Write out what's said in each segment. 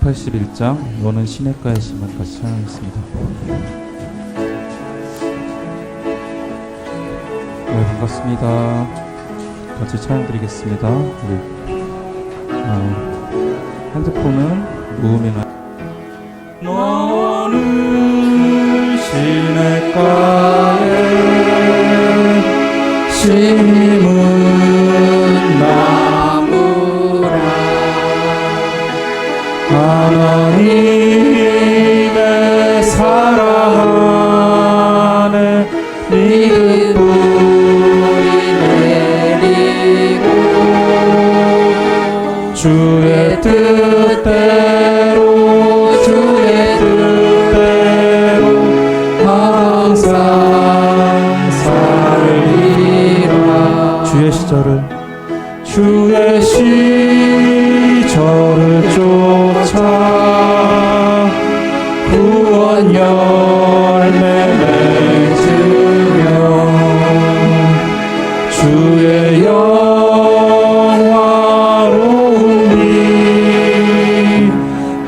181장 너는 시냇가의 심을 같이 찬양하겠습니다. 네, 반갑습니다. 같이 찬양 드리겠습니다. 우리 핸드폰은 무음이나 너는 시냇가에 심은 나무라 하나님의 사랑하네 네 뿌리 내리고 주의 뜻대로 항상 살리라. 주의 시절을 쫓아 구원 열매 맺으며 주의 영화로운 이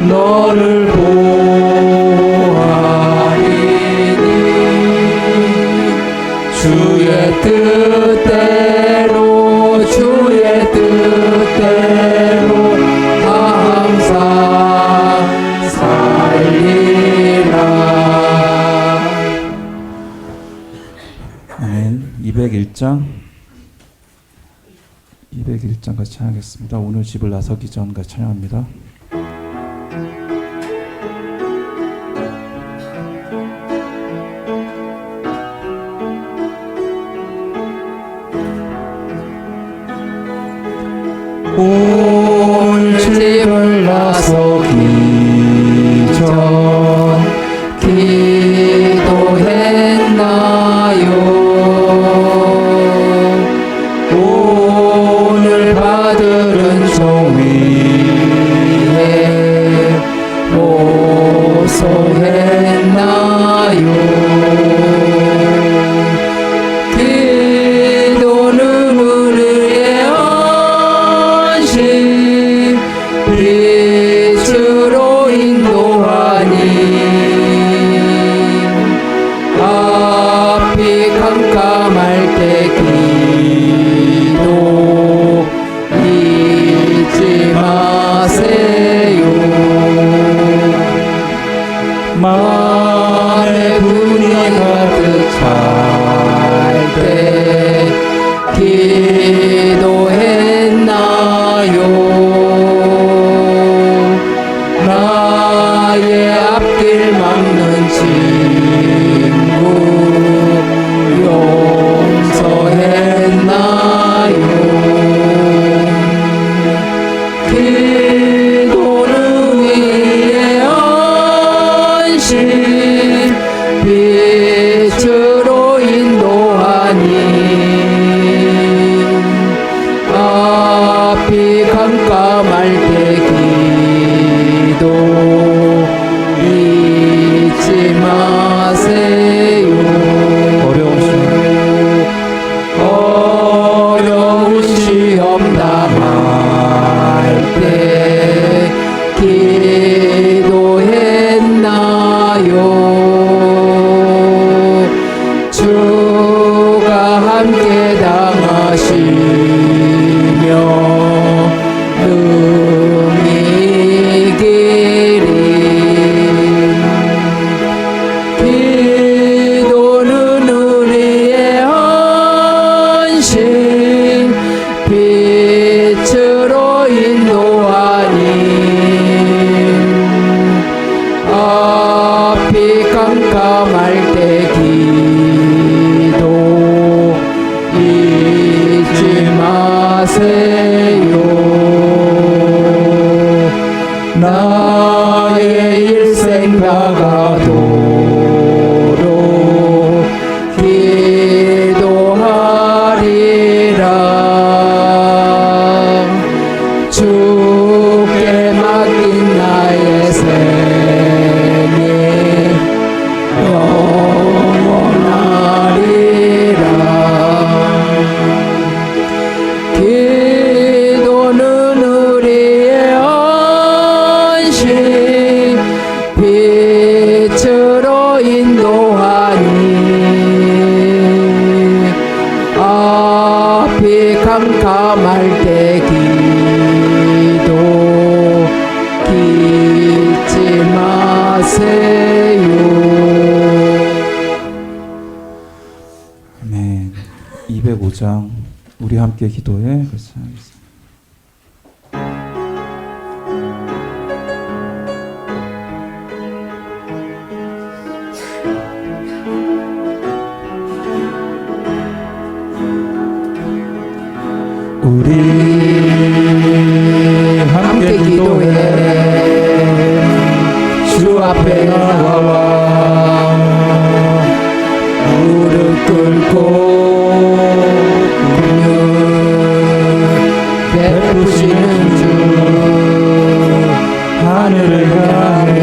너를 보아리니 주의 뜻대로 항상 살리라. 아멘. 201장 같이 찬양하겠습니다. 오늘 집을 나서기 전 같이 찬양합니다. 오늘 집을 나서기 전 기도했나요? 오늘 받은 종위에 모소했나요? 기도는 우리의 안식 빛으로 인도하니 앞이 깜깜할 때 기도 잊지 마세요. 마음에 분이 가득 찰 때 기도했나요? 나의 앞길 막는 친구 용서했나요? 기도는 위의 안식 빛으로 인도하니 앞이 깜깜할 때 기도 잊지 마세요. 어려운 시험 당할 때 기도했나요? 주가 함께 당하시며 능히 이기리. 기도는 우리의 안식 빛으로 인도하니 앞이 깜깜할 때 기도 잊지 마세요. 나의 일생 다가도록 기도하리라. 주께 맡긴 나의 생이 영원하리라. 기도는 우리의 안식 주세요. 아멘. 205장 우리 함께 기도해 같이 하겠습니다. 우리 함께 기도해 주 앞에 나와 무릎 꿇고 긍휼 베푸시는 주 하늘을 향해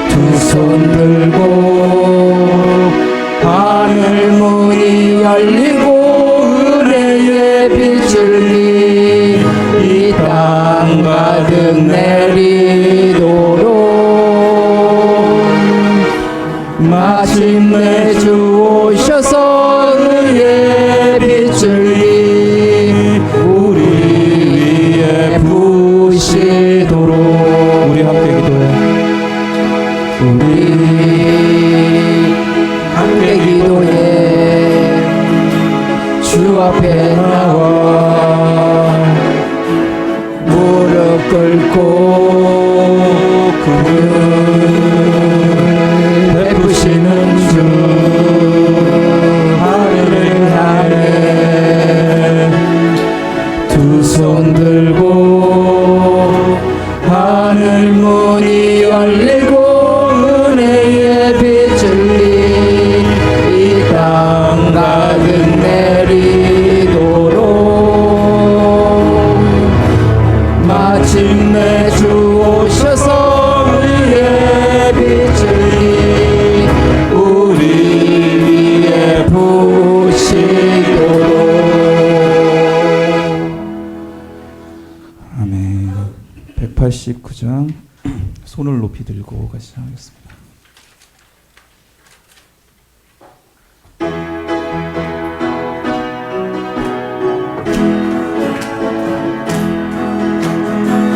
두 손 들고 하늘 문이 열리고 은혜의 빛을 이 땅 가득 내리도록 마침내 주 오셔서 은혜의 빛을 우리 위에 부으시도록 우리 함께 기도해 우리 함께 기도해 주 앞에 나와 무릎 꿇고 긍휼 베푸시는 주 하늘을 향해 두 손 들고 하늘 문이 열리고 은혜의 빛을 이 땅 가득 내리도록 마침내 주 오셔서 우리의 빛을 우리 위에 부으시도록. 아멘. 189장 손을 높이 들고 같이 하겠습니다.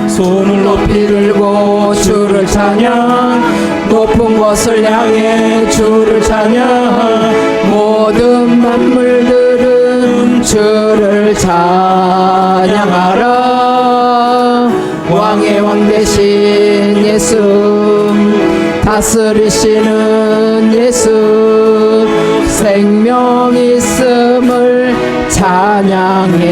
손을 높이 들고 주를 찬양 높은 곳을 향해 주를 찬양 모든 만물들은 주를 찬양하라 왕의 왕 되신 예수 다스리시는 예수 생명 있음을 찬양해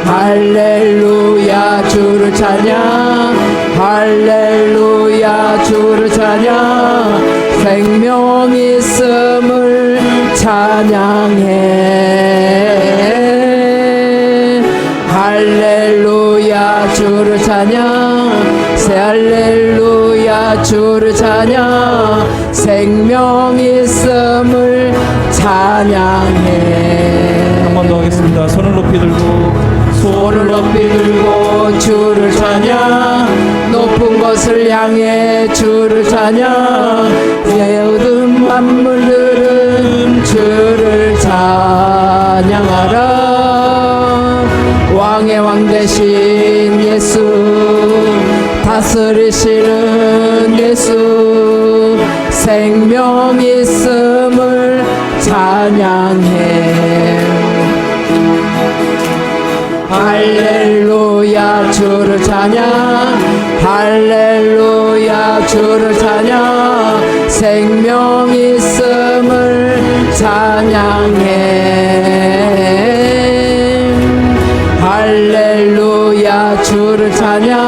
할렐루야 주를 찬양 할렐루야 주를 찬양 생명 있음을 찬양해 할렐루야 주를 찬양 새 할렐루야 주를 찬양 생명 있음을 찬양해 한 번 더 하겠습니다. 손을 높이 들고 손을 높이 들고 주를 찬양 높은 곳을 향해 주를 찬양 모든 만물들은 주를 찬양하라 왕의 왕 되신 예수 다스리시는 예수 생명 있음을 찬양해 할렐루야 주를 찬양 할렐루야 주를 찬양 생명 있음을 찬양해 할렐루야 주를 찬양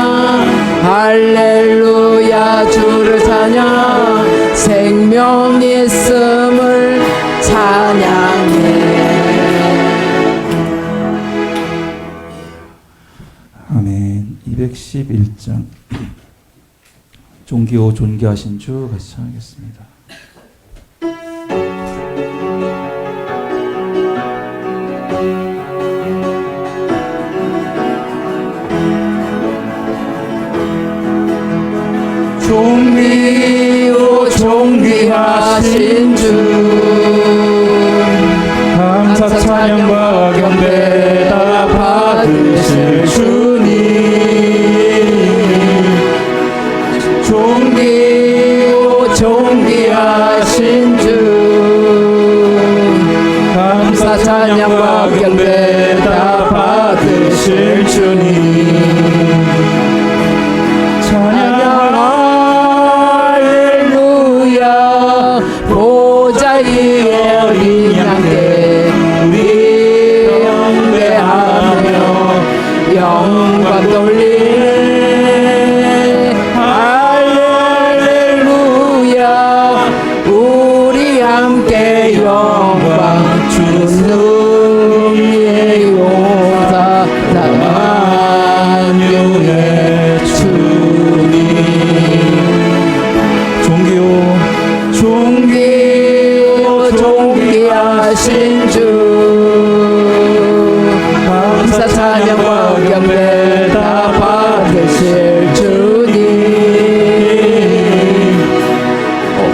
할렐루야 주를 찬양 생명 있음을 찬양해 아멘. 211장 존귀오 존귀하신 주 같이唱하겠습니다. 존귀오 존귀하신 주 감사 찬양과 경배 다 받으실 주님 계실 주님 찬양 할렐루야 보좌 위에 어린 양께 우리 경배하며 영광 돌리네 할렐루야 우리 함께 영광 주는 이의 용사 만유의 주님 존귀요 존귀하신 주 감사 찬양과 경배 다 받으실 주님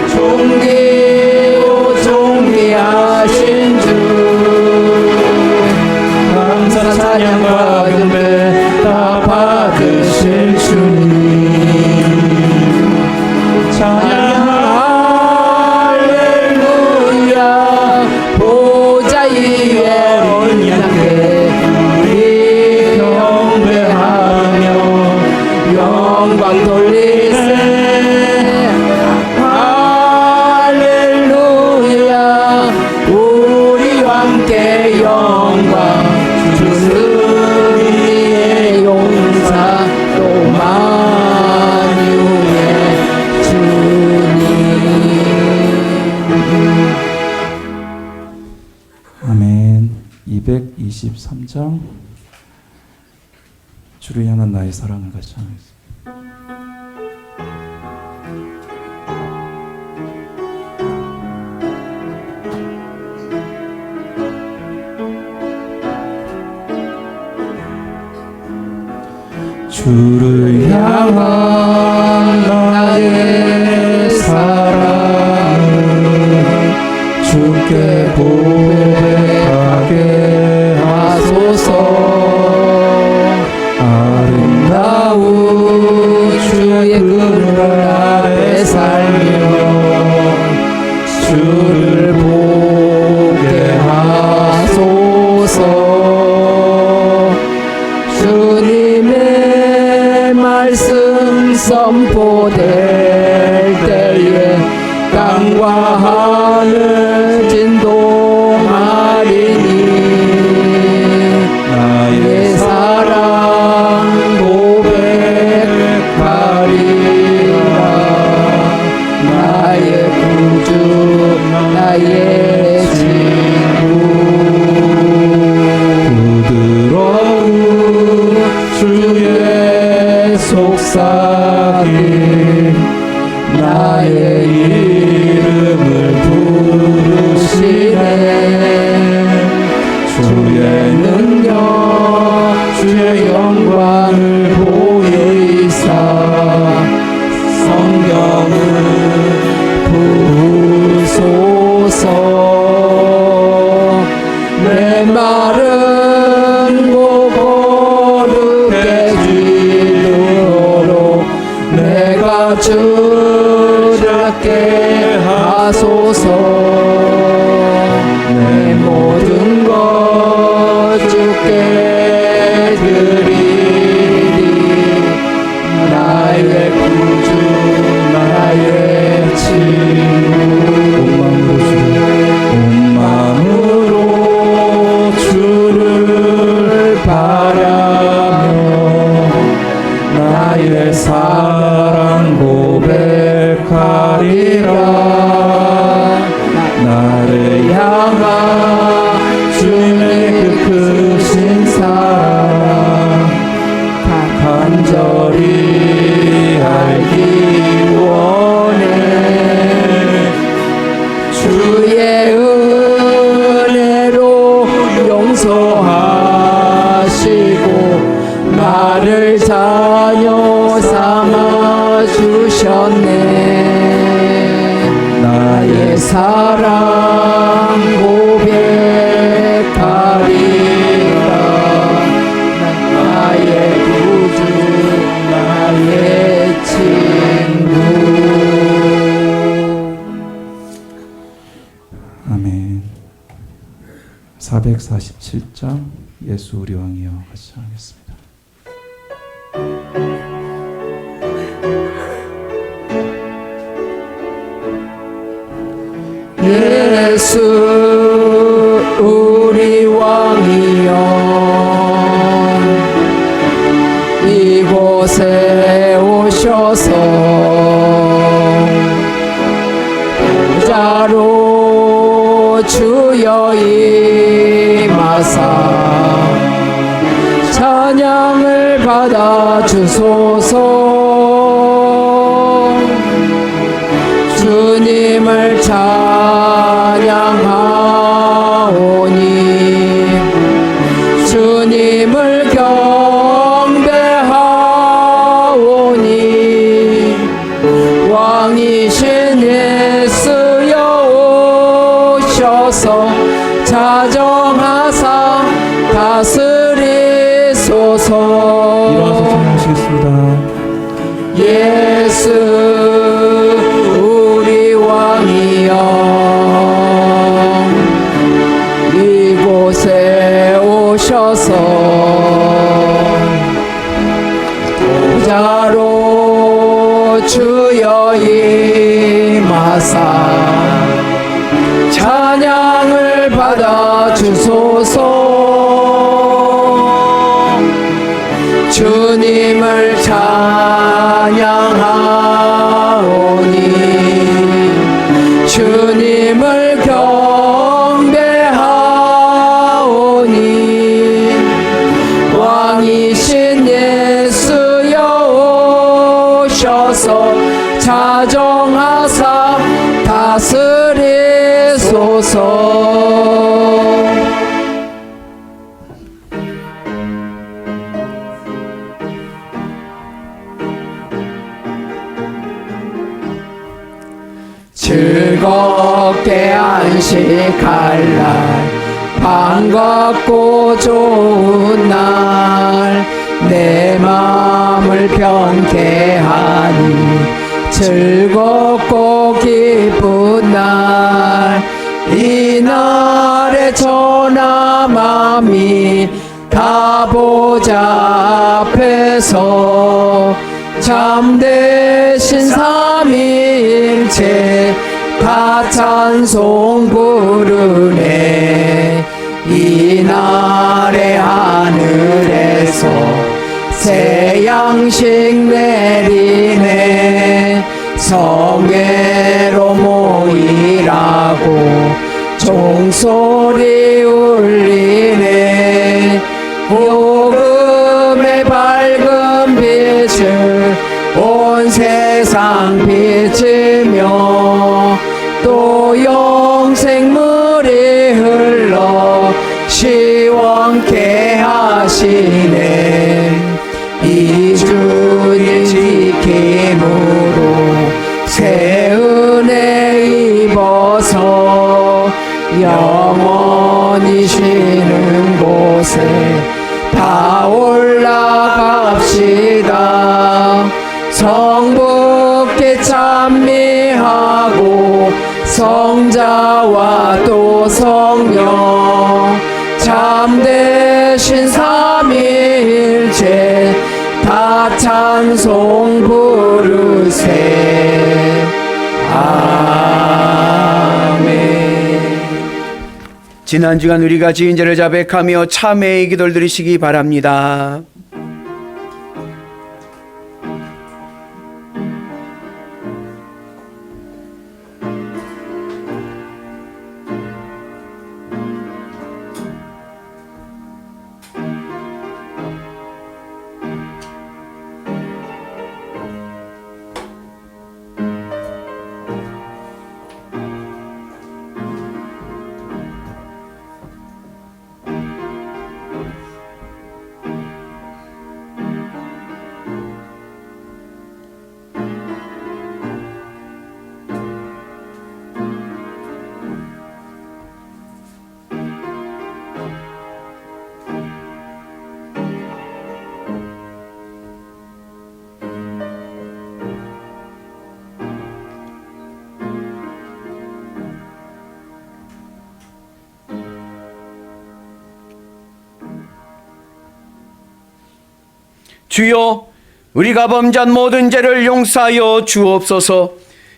존귀요 존귀하신 주 감사 찬양과 경배 다 받으실 주님 찬양 할렐루야 보좌 위에 어린 양께 우리 경배하며 영광 돌리세 할렐루야 우리와 함께 영광 주는 이의 용사 또 만유의 주님 아멘. 223장 주를 향한 나의 사랑을 같이 하겠습니다. 주를 향한 나의 사랑을 주께 고백하게 하소서 아름다운 주의 그늘 아래 살며 주를 보게 하소서 주님의 말씀 선포될 때에 땅과 하늘 진동하리니 나의 사랑 고백하리라 나의 구주 나의 친구 부드러운 주의 속삭임 나의 이름을 부르시네 주의 능력 주의 영광을 보이사 성경을 부으소서 내 말은 곧 거룩해 지도록 내가 주를 얻게 하소서 내 모든 것 주께 드리리 나의 구주 나의 친구 온 마음으로 주를 바라며 나의 사랑 고백하리라 나를 향한 주님의 그 크신 사랑 간절히 알기 원해 주의 은혜로 용서하시고 나를 자녀 삼아 주셨네 나의 사랑 고백하리라 나의 구주 나의 친구 아멘. 247장 예수 우리 왕이여 같이 하겠습니다. 예수 우리 왕이여 이곳에 오셔서 보좌로 주여 임하사 찬양을 받아 주소서. 주님을 찬양하오니 주님을 경배하오니 왕이신 예수여 오셔서 자정하사 다스리소서. 일어나서 찬양하시겠습니다. 예수 우리 왕이여 이곳에 오셔서 보좌로 주여 임하사 찬양을 받아 주소서. 주님을 찬양하오니 주님을 경배하오니 왕이신 예수여 오셔서 자정하사 다스리소서. 즐겁게 안식할 날 반갑고 좋은 날 내 마음을 병케하니 즐겁고 기쁜 날 이날의 전함함이 다 보좌 앞에서 참되신 삼위일체 다 찬송 부르네. 이날의 하늘에서 새 양식 내리네. 성회로 모이라고 종소리 울리네. 복음의 밝은 빛을 온 세상 비치며 또 영생물이 흘러 시원케 하시네. 이 주님 지킴으로 새 은혜 입어서 영원히 쉬는 곳에 다 올라갑시다. 성부께 찬미하고 성자와 또 성령 참되신 삼위일체 다 찬송 부르세. 아멘. 지난 주간 우리가 지은 죄를 자백하며 참회의 기도를 드리시기 바랍니다. 주여, 우리가 범죄한 모든 죄를 용서하여 주옵소서.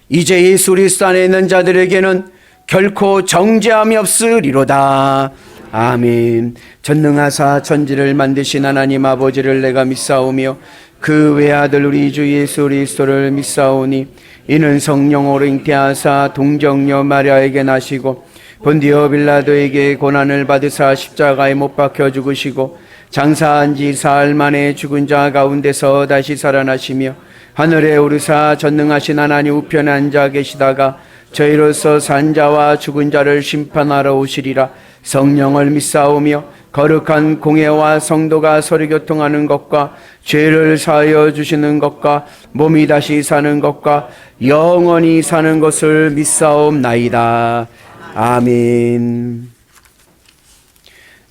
이제 예수 그리스도 안에 있는 자들에게는 결코 정죄함이 없으리로다. 아멘. 전능하사 천지를 만드신 하나님 아버지를 내가 믿사오며 그 외아들 우리 주 예수 그리스도를 믿사오니 이는 성령으로 잉태하사 동정녀 마리아에게 나시고 본디오 빌라도에게 고난을 받으사 십자가에 못 박혀 죽으시고 장사한 지 사흘 만에 죽은 자 가운데서 다시 살아나시며 하늘에 오르사 전능하신 하나님 우편에 앉아 계시다가 저희로서 산 자와 죽은 자를 심판하러 오시리라. 성령을 믿사오며 거룩한 공예와 성도가 서로 교통하는 것과 죄를 사하여 주시는 것과 몸이 다시 사는 것과 영원히 사는 것을 믿사옵나이다. 아멘.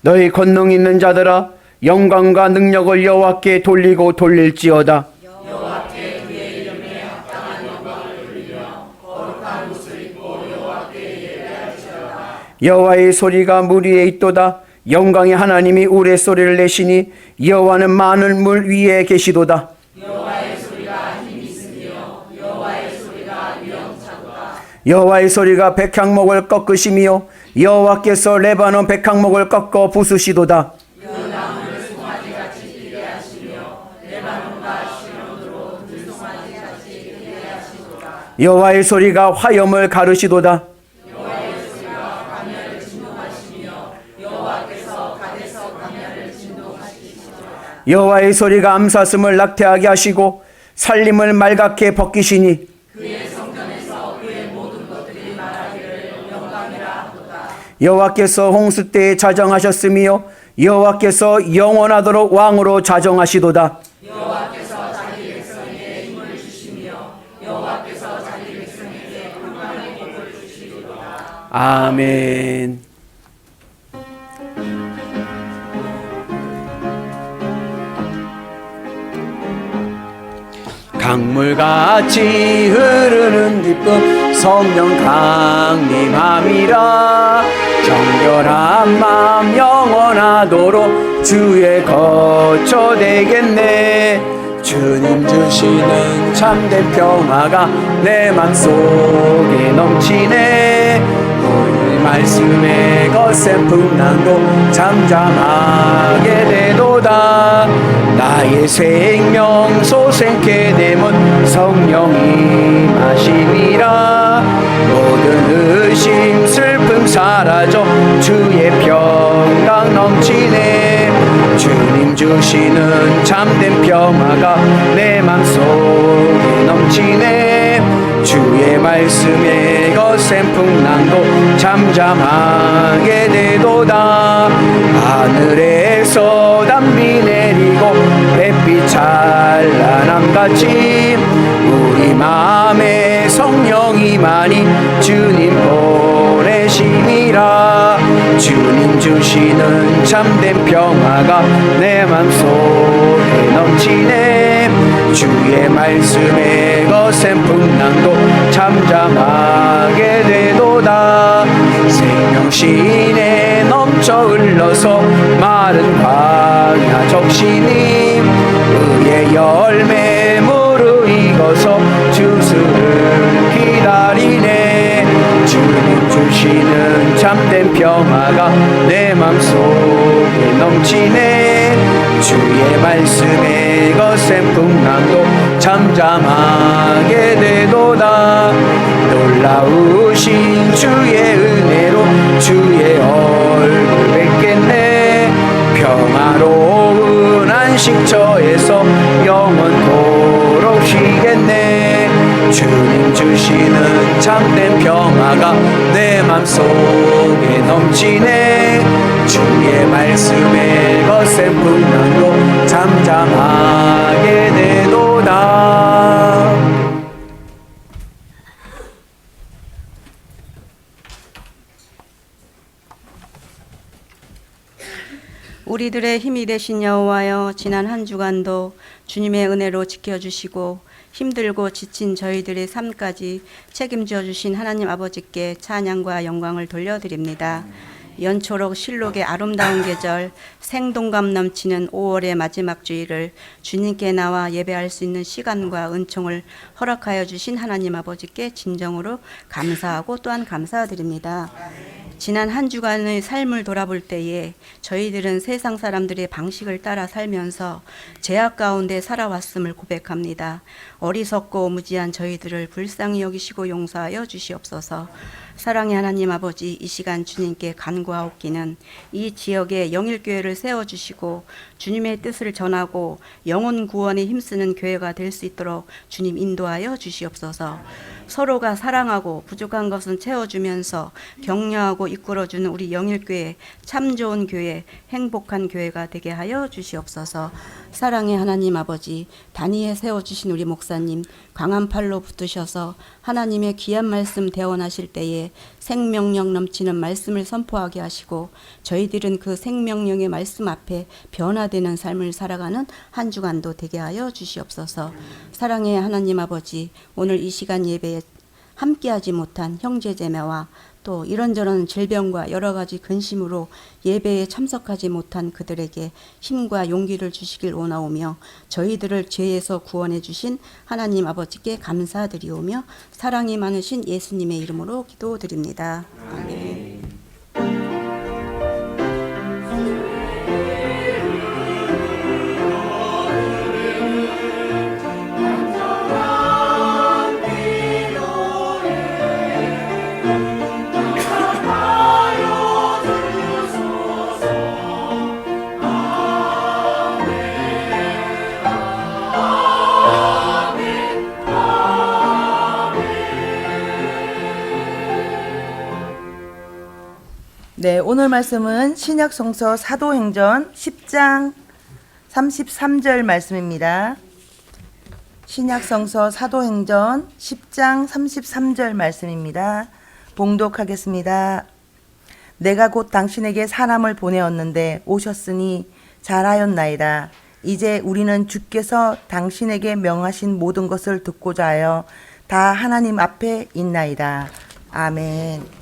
너희 권능 있는 자들아, 영광과 능력을 여호와께 돌리고 돌릴지어다. 여호와께 그의 이름에 합당한 영광을 돌리며 거룩한 옷을 입고 여호와께 예배할지어다. 여호와의 소리가 물 위에 있도다. 영광의 하나님이 우레소리를 내시니 여호와는 많은 물 위에 계시도다. 여호와의 소리가 힘이 있으며 여호와의 소리가 위엄차도다. 여호와의 소리가 백향목을 꺾으시며 여호와께서 레바논 백향목을 꺾어 부수시도다. 그 나무를 송아지같이 뛰게 하시며 레바논과 시론으로 들송아지같이 뛰게 하시도다. 여호와의 소리가 화염을 가르시도다. 여호와의 소리가 광야를 진동하시며 여호와께서 갓에서 광야를 진동하시시도다. 여호와의 소리가 암사슴을 낙태하게 하시고 살림을 말갛게 벗기시니 그의 성전에서 그의 모든 것들이 말하기를 영광이라 하도다. 여호와께서 홍수 때에 자정하셨으며 여호와께서 영원하도록 왕으로 자정하시도다. 여호와께서 자기 백성에게 힘을 주시며 여호와께서 자기 백성에게 평강의 복을 주시리로다. 아멘. 강물같이 흐르는 기쁨 성령 강림함이라. 정결한 마음 영원하도록 주의 거처 되겠네. 주님 주시는 참된 평화가 내 맘속에 넘치네. 오늘 말씀에 거센 풍랑도 잠잠하게 되도다. 나의 생명 소생케 되면 성령이 마시니라. 모든 의심 슬픔 사라져 주의 평강 넘치네. 주님 주시는 참된 평화가 내 맘속에 넘치네. 주의 말씀에 거센 풍랑도 잠잠하게 되도다. 하늘에서 담비 내리고 햇빛 찬란함같이 우리 마음에 성령이 많이 주님 보내심이라. 주님 주시는 참된 평화가 내 맘속에 넘치네. 주의 말씀에 거센 풍랑도 잠잠하게 되도다. 생명신에 넘쳐 흘러서 마른 광야 적시니 의의 열매 무르익어서 주수를 기다리네. 주님 주시는 참된 평화가 내 맘속에 넘치네. 주의 말씀에 거센 풍랑도 잠잠하게 되도다. 놀라우신 주의 은혜로 주의 얼굴 뵙겠네. 평화로운 안식처에서 영원토록 쉬겠네. 주님 주시는 참된 평화가 내 맘속에 넘치네. 주의 말씀에 거센 풍랑도 잠잠하게 되도다. 우리들의 힘이 되신 여호와여, 지난 한 주간도 주님의 은혜로 지켜주시고 힘들고 지친 저희들의 삶까지 책임져 주신 하나님 아버지께 찬양과 영광을 돌려드립니다. 연초록 실록의 아름다운 계절, 생동감 넘치는 5월의 마지막 주일을 주님께 나와 예배할 수 있는 시간과 은총을 허락하여 주신 하나님 아버지께 진정으로 감사하고 또한 감사드립니다. 지난 한 주간의 삶을 돌아볼 때에 저희들은 세상 사람들의 방식을 따라 살면서 죄악 가운데 살아왔음을 고백합니다. 어리석고 무지한 저희들을 불쌍히 여기시고 용서하여 주시옵소서. 사랑의 하나님 아버지, 이 시간 주님께 간구하옵기는 이 지역에 영일교회를 세워주시고 주님의 뜻을 전하고 영혼 구원에 힘쓰는 교회가 될 수 있도록 주님 인도하여 주시옵소서. 서로가 사랑하고 부족한 것은 채워주면서 격려하고 이끌어주는 우리 영일교회, 참 좋은 교회, 행복한 교회가 되게 하여 주시옵소서. 사랑의 하나님 아버지, 단위에 세워주신 우리 목사님 강한 팔로 붙으셔서 하나님의 귀한 말씀 대원하실 때에 생명력 넘치는 말씀을 선포하게 하시고 저희들은 그 생명력의 말씀 앞에 변화되는 삶을 살아가는 한 주간도 되게 하여 주시옵소서. 사랑의 하나님 아버지, 오늘 이 시간 예배에 함께하지 못한 형제자매와 또 이런저런 질병과 여러 가지 근심으로 예배에 참석하지 못한 그들에게 힘과 용기를 주시길 원하오며 저희들을 죄에서 구원해 주신 하나님 아버지께 감사드리오며 사랑이 많으신 예수님의 이름으로 기도드립니다. 아멘. 네, 오늘 말씀은 신약성서 사도행전 10장 33절 말씀입니다. 신약성서 사도행전 10장 33절 말씀입니다. 봉독하겠습니다. 내가 곧 당신에게 사람을 보내었는데 오셨으니 잘하였나이다. 이제 우리는 주께서 당신에게 명하신 모든 것을 듣고자 하여 다 하나님 앞에 있나이다. 아멘.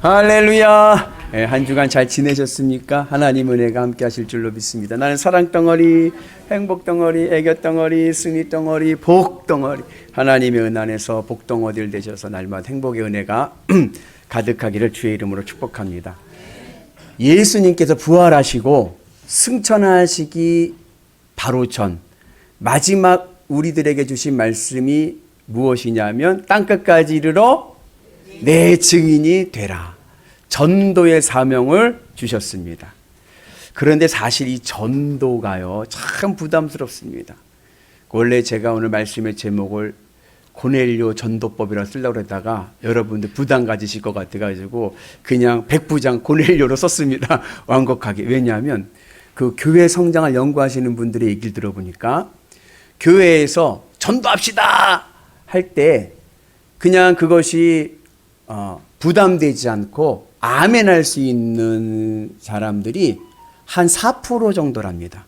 할렐루야. 한 주간 잘 지내셨습니까? 하나님 은혜가 함께 하실 줄로 믿습니다. 나는 사랑 덩어리, 행복 덩어리, 애교 덩어리, 승리 덩어리, 복 덩어리. 하나님의 은 안에서 복 덩어리를 되셔서 날마다 행복의 은혜가 가득하기를 주의 이름으로 축복합니다. 예수님께서 부활하시고 승천하시기 바로 전 마지막 우리들에게 주신 말씀이 무엇이냐면 땅끝까지 이르러 내 증인이 되라. 전도의 사명을 주셨습니다. 그런데 사실 이 전도가요, 참 부담스럽습니다. 원래 제가 오늘 말씀의 제목을 고넬료 전도법이라 쓰려고 했다가 여러분들 부담 가지실 것 같아가지고 그냥 백부장 고넬료로 썼습니다. 완곡하게. 왜냐하면 그 교회 성장을 연구하시는 분들의 얘기를 들어보니까 교회에서 전도합시다 할 때 그냥 그것이 부담되지 않고 아멘 할 수 있는 사람들이 한 4% 정도랍니다.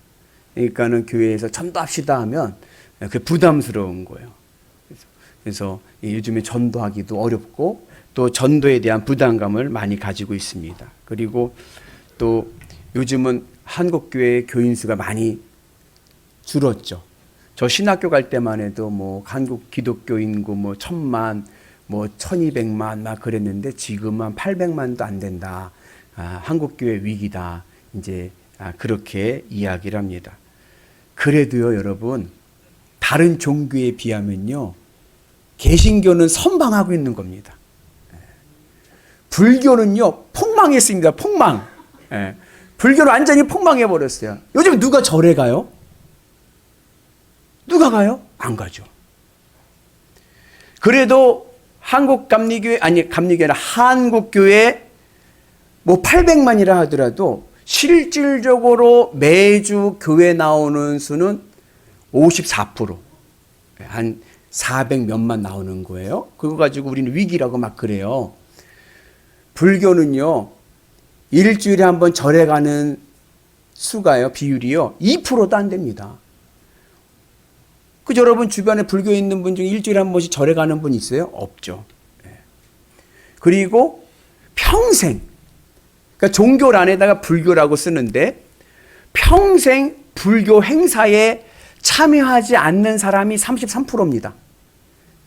그러니까는 교회에서 전도합시다 하면 그게 부담스러운 거예요. 그래서 요즘에 전도하기도 어렵고 또 전도에 대한 부담감을 많이 가지고 있습니다. 그리고 또 요즘은 한국교회 교인 수가 많이 줄었죠. 저 신학교 갈 때만 해도 뭐 한국 기독교 인구 뭐 1000만, 뭐 1200만 막 그랬는데 지금은 800만도 안 된다. 한국교회 위기다. 이제 그렇게 이야기를 합니다. 그래도요, 여러분, 다른 종교에 비하면요, 개신교는 선방하고 있는 겁니다. 불교는요, 폭망했습니다. 폭망. 불교는 완전히 폭망해 버렸어요. 요즘 누가 절에 가요? 누가 가요? 안 가죠. 그래도 한국 감리교회, 아니 감리교회는 한국교회 뭐 800만이라 하더라도 실질적으로 매주 교회 나오는 수는 54%. 한 400 몇만 나오는 거예요. 그거 가지고 우리는 위기라고 막 그래요. 불교는요, 일주일에 한 번 절에 가는 수가요, 비율이요, 2%도 안 됩니다. 그 여러분 주변에 불교에 있는 분 중에 일주일에 한 번씩 절에 가는 분 있어요? 없죠. 그리고 평생, 그러니까 종교 안에다가 불교라고 쓰는데 평생 불교 행사에 참여하지 않는 사람이 33%입니다.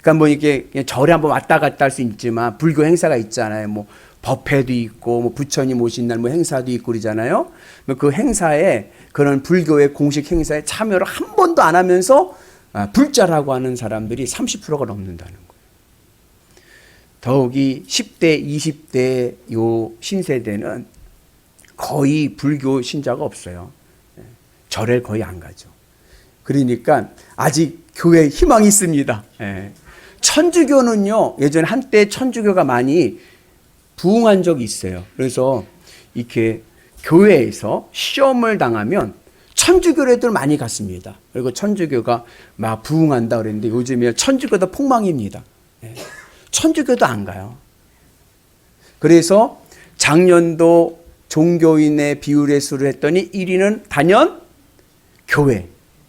그러니까 뭐 이게 절에 한번 왔다 갔다 할 수 있지만 불교 행사가 있잖아요. 뭐 법회도 있고 뭐 부처님 오신 날 뭐 행사도 있고 그러잖아요. 그 행사에 그런 불교의 공식 행사에 참여를 한 번도 안 하면서 불자라고 하는 사람들이 30%가 넘는다는 거예요. 더욱이 10대, 20대 요 신세대는 거의 불교 신자가 없어요. 절에 거의 안 가죠. 그러니까 아직 교회에 희망이 있습니다. 천주교는요, 예전에 한때 천주교가 많이 부흥한 적이 있어요. 그래서 이렇게 교회에서 시험을 당하면 천주교 애들 많이 갔습니다. 그리고 천주교가 막 부흥한다 그랬는데 요즘에 천주교도 폭망입니다. 천주교도 안 가요. 그래서 작년도 종교인의 비율의 수를 했더니 1위는 단연 교회,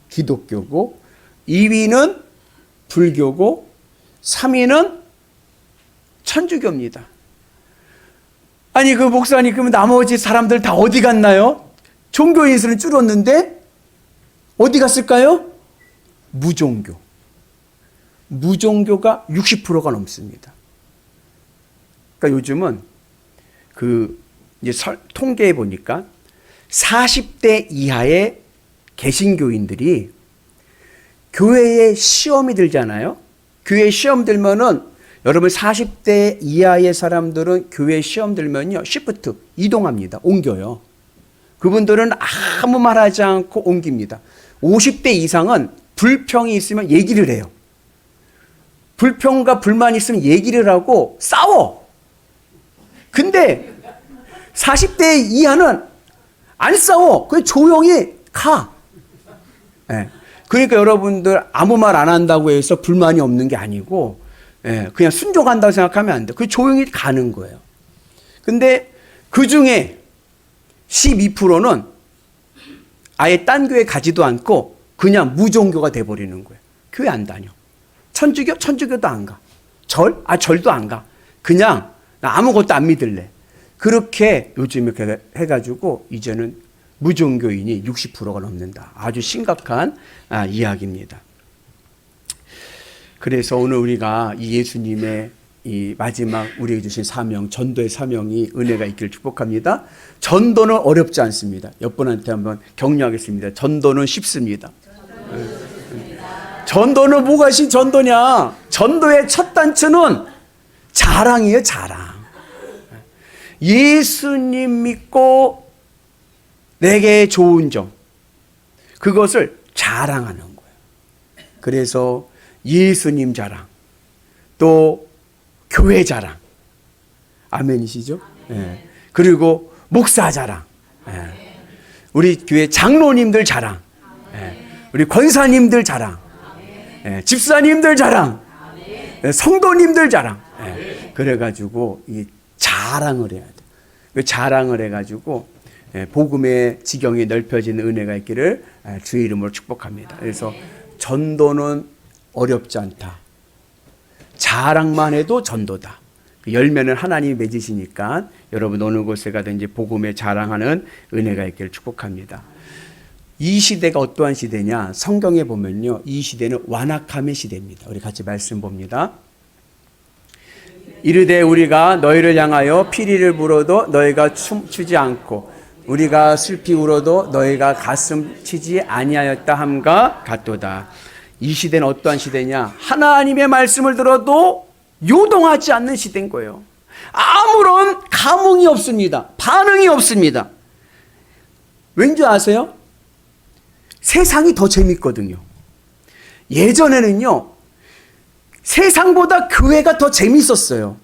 기독교고 2위는 불교고 3위는 천주교입니다. 아니 그 목사님, 그러면 나머지 사람들 다 어디 갔나요? 종교인 수는 줄었는데 어디 갔을까요? 무종교. 무종교가 60%가 넘습니다. 그러니까 요즘은 이제 통계해 보니까 40대 이하의 개신교인들이 교회에 시험이 들잖아요. 교회에 시험 들면은 여러분 40대 이하의 사람들은 교회에 시험 들면요, 시프트 이동합니다. 옮겨요. 그분들은 아무 말 하지 않고 옮깁니다. 50대 이상은 불평이 있으면 얘기를 해요. 불평과 불만이 있으면 얘기를 하고 싸워. 근데 40대 이하는 안 싸워. 그냥 조용히 가. 그러니까 여러분들 아무 말 안 한다고 해서 불만이 없는 게 아니고 그냥 순종한다고 생각하면 안 돼. 그 조용히 가는 거예요. 근데 그 중에 12%는 아예 딴 교회 가지도 않고 그냥 무종교가 돼버리는 거예요. 교회 안 다녀. 천주교? 천주교도 안 가. 절? 절도 안 가. 그냥 나 아무것도 안 믿을래. 그렇게 요즘 이렇게 해가지고 이제는 무종교인이 60%가 넘는다. 아주 심각한 이야기입니다. 그래서 오늘 우리가 이 예수님의 이 마지막 우리에게 주신 사명, 전도의 사명이 은혜가 있기를 축복합니다. 전도는 어렵지 않습니다. 옆분한테 한번 격려하겠습니다. 전도는 쉽습니다. 전도는 뭐가 전도냐? 전도의 첫 단추는 자랑이에요, 자랑. 예수님 믿고 내게 좋은 점, 그것을 자랑하는 거예요. 그래서 예수님 자랑, 또 교회 자랑, 아멘이시죠? 예. 그리고 목사 자랑, 예. 우리 교회 장로님들 자랑, 예. 우리 권사님들 자랑, 예. 집사님들 자랑, 예. 성도님들 자랑. 예. 그래가지고 이 자랑을 해야 돼. 그 자랑을 해가지고 복음의 지경이 넓혀지는 은혜가 있기를 주의 이름으로 축복합니다. 그래서 전도는 어렵지 않다. 자랑만 해도 전도다. 그 열매는 하나님이 맺으시니까 여러분 어느 곳에 가든지 복음에 자랑하는 은혜가 있기를 축복합니다. 이 시대가 어떠한 시대냐? 성경에 보면요, 이 시대는 완악함의 시대입니다. 우리 같이 말씀 봅니다. 이르되 우리가 너희를 향하여 피리를 불어도 너희가 춤추지 않고 우리가 슬피 울어도 너희가 가슴 치지 아니하였다 함과 같도다. 이 시대는 어떠한 시대냐? 하나님의 말씀을 들어도 요동하지 않는 시대인 거예요. 아무런 감흥이 없습니다. 반응이 없습니다. 왠지 아세요? 세상이 더 재밌거든요. 예전에는요, 세상보다 교회가 더 재밌었어요.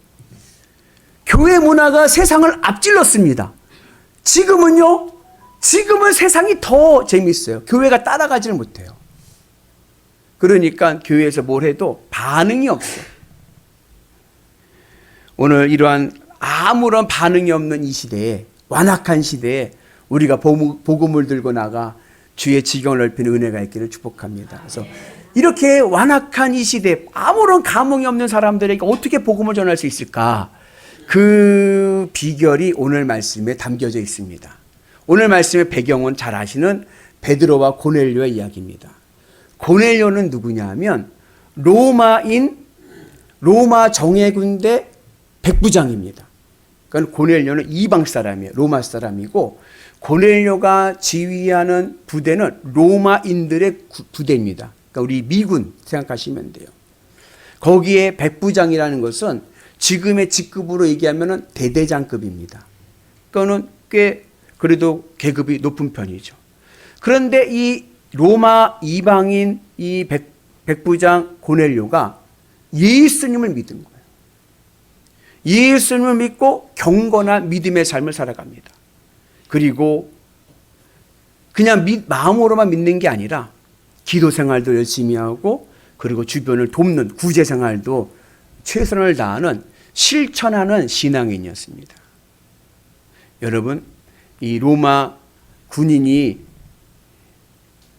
교회 문화가 세상을 앞질렀습니다. 지금은 세상이 더 재밌어요. 교회가 따라가지를 못해요. 그러니까 교회에서 뭘 해도 반응이 없어요. 오늘 이러한 아무런 반응이 없는 이 시대에, 완악한 시대에 우리가 복음을 들고 나가 주의 지경을 넓히는 은혜가 있기를 축복합니다. 그래서 이렇게 완악한 이 시대에 아무런 감흥이 없는 사람들에게 어떻게 복음을 전할 수 있을까? 그 비결이 오늘 말씀에 담겨져 있습니다. 오늘 말씀의 배경은 잘 아시는 베드로와 고넬료의 이야기입니다. 고넬료는 누구냐 하면 로마 정예군대 백부장입니다. 그러니까 고넬료는 이방 사람이에요. 로마 사람이고, 고넬료가 지휘하는 부대는 로마인들의 부대입니다. 그러니까 우리 미군 생각하시면 돼요. 거기에 백부장이라는 것은 지금의 직급으로 얘기하면 대대장급입니다. 그거는 꽤 그래도 계급이 높은 편이죠. 그런데 이 로마 이방인 이 백부장 고넬료가 예수님을 믿은 거예요. 예수님을 믿고 경건한 믿음의 삶을 살아갑니다. 그리고 그냥 마음으로만 믿는 게 아니라 기도 생활도 열심히 하고, 그리고 주변을 돕는 구제 생활도 최선을 다하는 실천하는 신앙인이었습니다. 여러분, 이 로마 군인이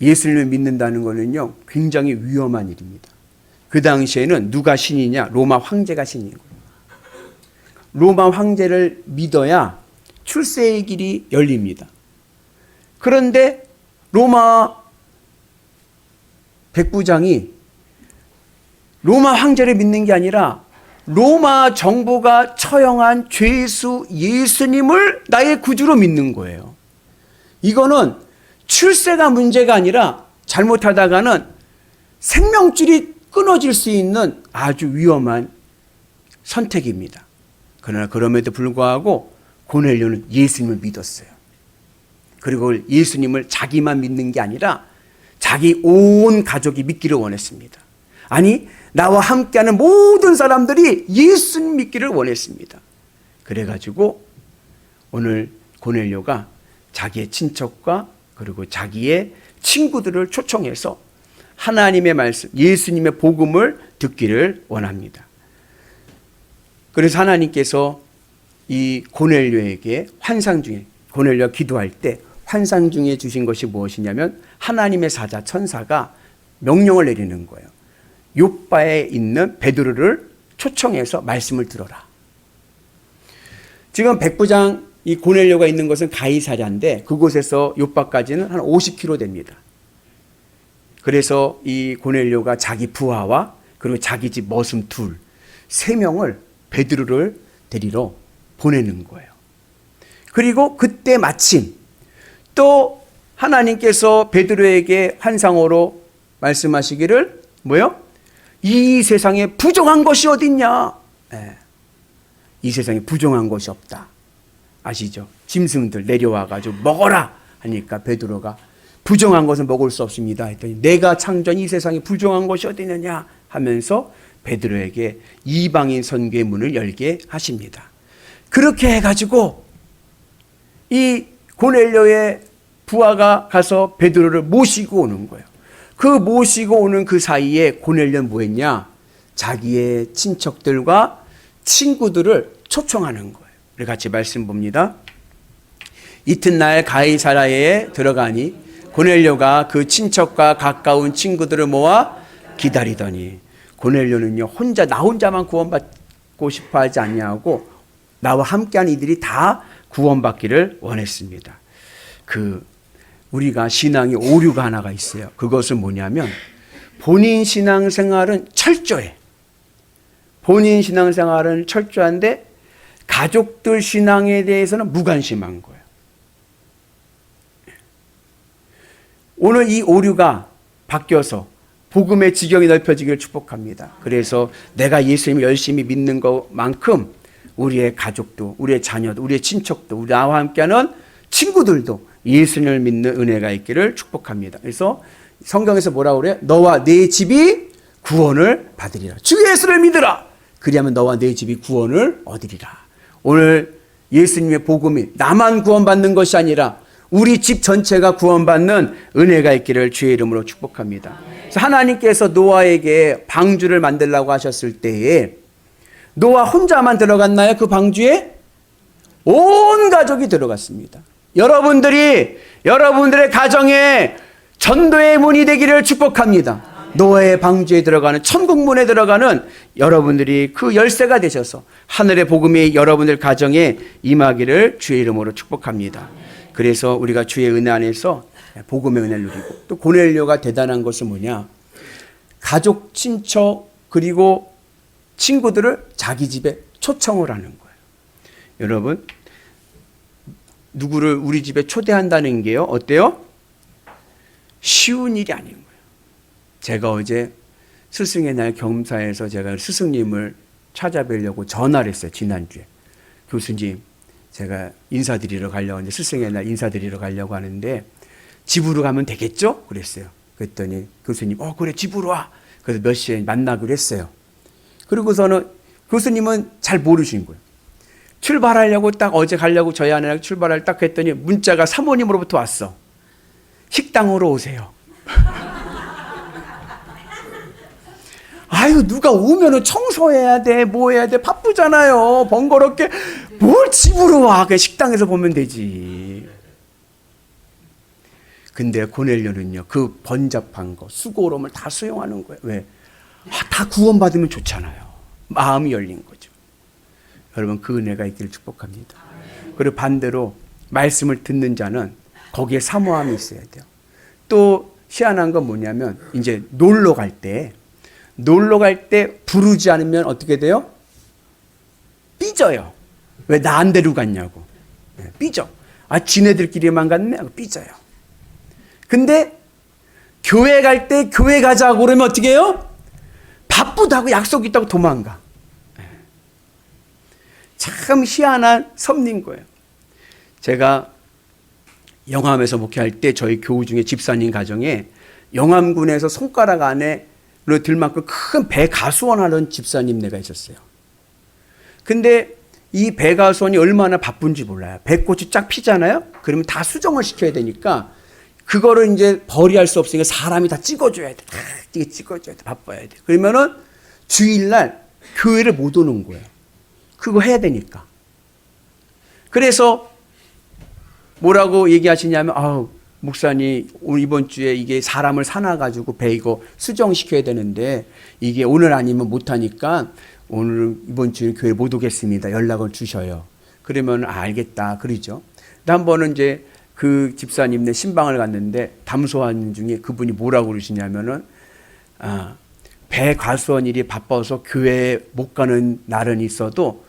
예수님을 믿는다는 것은요, 굉장히 위험한 일입니다. 그 당시에는 누가 신이냐? 로마 황제가 신인 거예요. 로마 황제를 믿어야 출세의 길이 열립니다. 그런데 로마 백부장이 로마 황제를 믿는 게 아니라 로마 정부가 처형한 죄수 예수님을 나의 구주로 믿는 거예요. 이거는 출세가 문제가 아니라 잘못하다가는 생명줄이 끊어질 수 있는 아주 위험한 선택입니다. 그러나 그럼에도 불구하고 고넬료는 예수님을 믿었어요. 그리고 예수님을 자기만 믿는 게 아니라 자기 온 가족이 믿기를 원했습니다. 아니, 나와 함께하는 모든 사람들이 예수님 믿기를 원했습니다. 그래가지고 오늘 고넬료가 자기의 친척과 그리고 자기의 친구들을 초청해서 하나님의 말씀, 예수님의 복음을 듣기를 원합니다. 그래서 하나님께서 이 고넬료에게 환상 중에, 고넬료가 기도할 때 환상 중에 주신 것이 무엇이냐면 하나님의 사자 천사가 명령을 내리는 거예요. 요빠에 있는 베드로를 초청해서 말씀을 들어라. 지금 백부장 이 고넬료가 있는 것은 가이사랴인데 그곳에서 요바까지는 한 50km 됩니다. 그래서 이 고넬료가 자기 부하와 그리고 자기 집 머슴 둘, 3명을 베드로를 데리러 보내는 거예요. 그리고 그때 마침 또 하나님께서 베드로에게 환상으로 말씀하시기를 뭐요? 이 세상에 부정한 것이 어딨냐? 이 세상에 부정한 것이 없다. 아시죠? 짐승들 내려와가지고 먹어라 하니까 베드로가 부정한 것은 먹을 수 없습니다 했더니 내가 창조한 이 세상에 부정한 것이 어디느냐 하면서 베드로에게 이방인 선교의 문을 열게 하십니다. 그렇게 해가지고 이 고넬료의 부하가 가서 베드로를 모시고 오는 거예요. 그 모시고 오는 그 사이에 고넬료는 뭐 했냐? 자기의 친척들과 친구들을 초청하는 거예요. 우리 같이 말씀 봅니다. 이튿날 가이사랴에 들어가니 고넬료가 그 친척과 가까운 친구들을 모아 기다리더니 고넬료는요 나 혼자만 구원받고 싶어 하지 아니하고 나와 함께한 이들이 다 구원받기를 원했습니다. 우리가 신앙의 오류가 하나가 있어요. 그것은 뭐냐면 본인 신앙생활은 철저해. 본인 신앙생활은 철저한데 가족들 신앙에 대해서는 무관심한 거예요. 오늘 이 오류가 바뀌어서 복음의 지경이 넓혀지기를 축복합니다. 그래서 내가 예수님을 열심히 믿는 것만큼 우리의 가족도, 우리의 자녀도, 우리의 친척도, 우리 나와 함께하는 친구들도 예수님을 믿는 은혜가 있기를 축복합니다. 그래서 성경에서 뭐라고 그래요? 너와 네 집이 구원을 받으리라. 주 예수를 믿으라. 그리하면 너와 네 집이 구원을 얻으리라. 오늘 예수님의 복음이 나만 구원받는 것이 아니라 우리 집 전체가 구원받는 은혜가 있기를 주의 이름으로 축복합니다. 그래서 하나님께서 노아에게 방주를 만들라고 하셨을 때에 노아 혼자만 들어갔나요? 그 방주에 온 가족이 들어갔습니다. 여러분들의 가정에 전도의 문이 되기를 축복합니다. 노아의 방주에 들어가는 천국문에 들어가는 여러분들이 그 열쇠가 되셔서 하늘의 복음이 여러분들 가정에 임하기를 주의 이름으로 축복합니다. 그래서 우리가 주의 은혜 안에서 복음의 은혜를 누리고 또 고넬료가 대단한 것은 뭐냐? 가족, 친척 그리고 친구들을 자기 집에 초청을 하는 거예요. 여러분 누구를 우리 집에 초대한다는 게요 어때요? 쉬운 일이 아닌 거예요. 제가 어제 스승의 날 겸사해서 제가 스승님을 찾아뵈려고 전화를 했어요. 지난주에. 교수님 제가 인사드리러 가려고 하는데 스승의 날 인사드리러 가려고 하는데 집으로 가면 되겠죠? 그랬어요. 그랬더니 교수님 그래 집으로 와. 그래서 몇 시에 만나기로 했어요. 그리고서는 교수님은 잘 모르신 거예요. 출발하려고 딱 어제 가려고 저희 아내랑 출발을 딱 했더니 문자가 사모님으로부터 왔어. 식당으로 오세요. 아유 누가 오면은 청소해야 돼 뭐 해야 돼 바쁘잖아요. 번거롭게 뭘 집으로 와. 그냥 식당에서 보면 되지. 근데 고넬료는요 그 번잡한 거 수고로움을 다 수용하는 거예요. 왜? 다 구원받으면 좋잖아요. 마음이 열린 거죠. 여러분 그 은혜가 있기를 축복합니다. 그리고 반대로 말씀을 듣는 자는 거기에 사모함이 있어야 돼요. 또 희한한 건 뭐냐면 이제 놀러 갈 때 부르지 않으면 어떻게 돼요? 삐져요. 왜 나 안 데리고 갔냐고. 삐져. 지네들끼리만 갔네? 삐져요. 근데 교회 갈 때 교회 가자고 그러면 어떻게 해요? 바쁘다고 약속 있다고 도망가. 참 희한한 섭리인 거예요. 제가 영암에서 목회할 때 저희 교우 중에 집사님 가정에 영암군에서 손가락 안에로 들 만큼 큰 배가수원 하는 집사님네가 있었어요. 근데 이 배가수원이 얼마나 바쁜지 몰라요. 배꽃이 쫙 피잖아요. 그러면 다 수정을 시켜야 되니까 그거를 이제 벌이할 수 없으니까 사람이 다 찍어줘야 돼. 찍어줘야 돼. 바빠야 돼. 그러면은 주일날 교회를 못 오는 거예요. 그거 해야 되니까. 그래서 뭐라고 얘기하시냐면 목사님 오늘 이번 주에 이게 사람을 사놔가지고 배 이거 수정시켜야 되는데 이게 오늘 아니면 못하니까 오늘 이번 주에 교회 못 오겠습니다. 연락을 주셔요. 그러면 알겠다 그러죠. 근데 한 번은 이제 그 집사님네 신방을 갔는데 담소하는 중에 그분이 뭐라고 그러시냐면은 배 과수원 일이 바빠서 교회에 못 가는 날은 있어도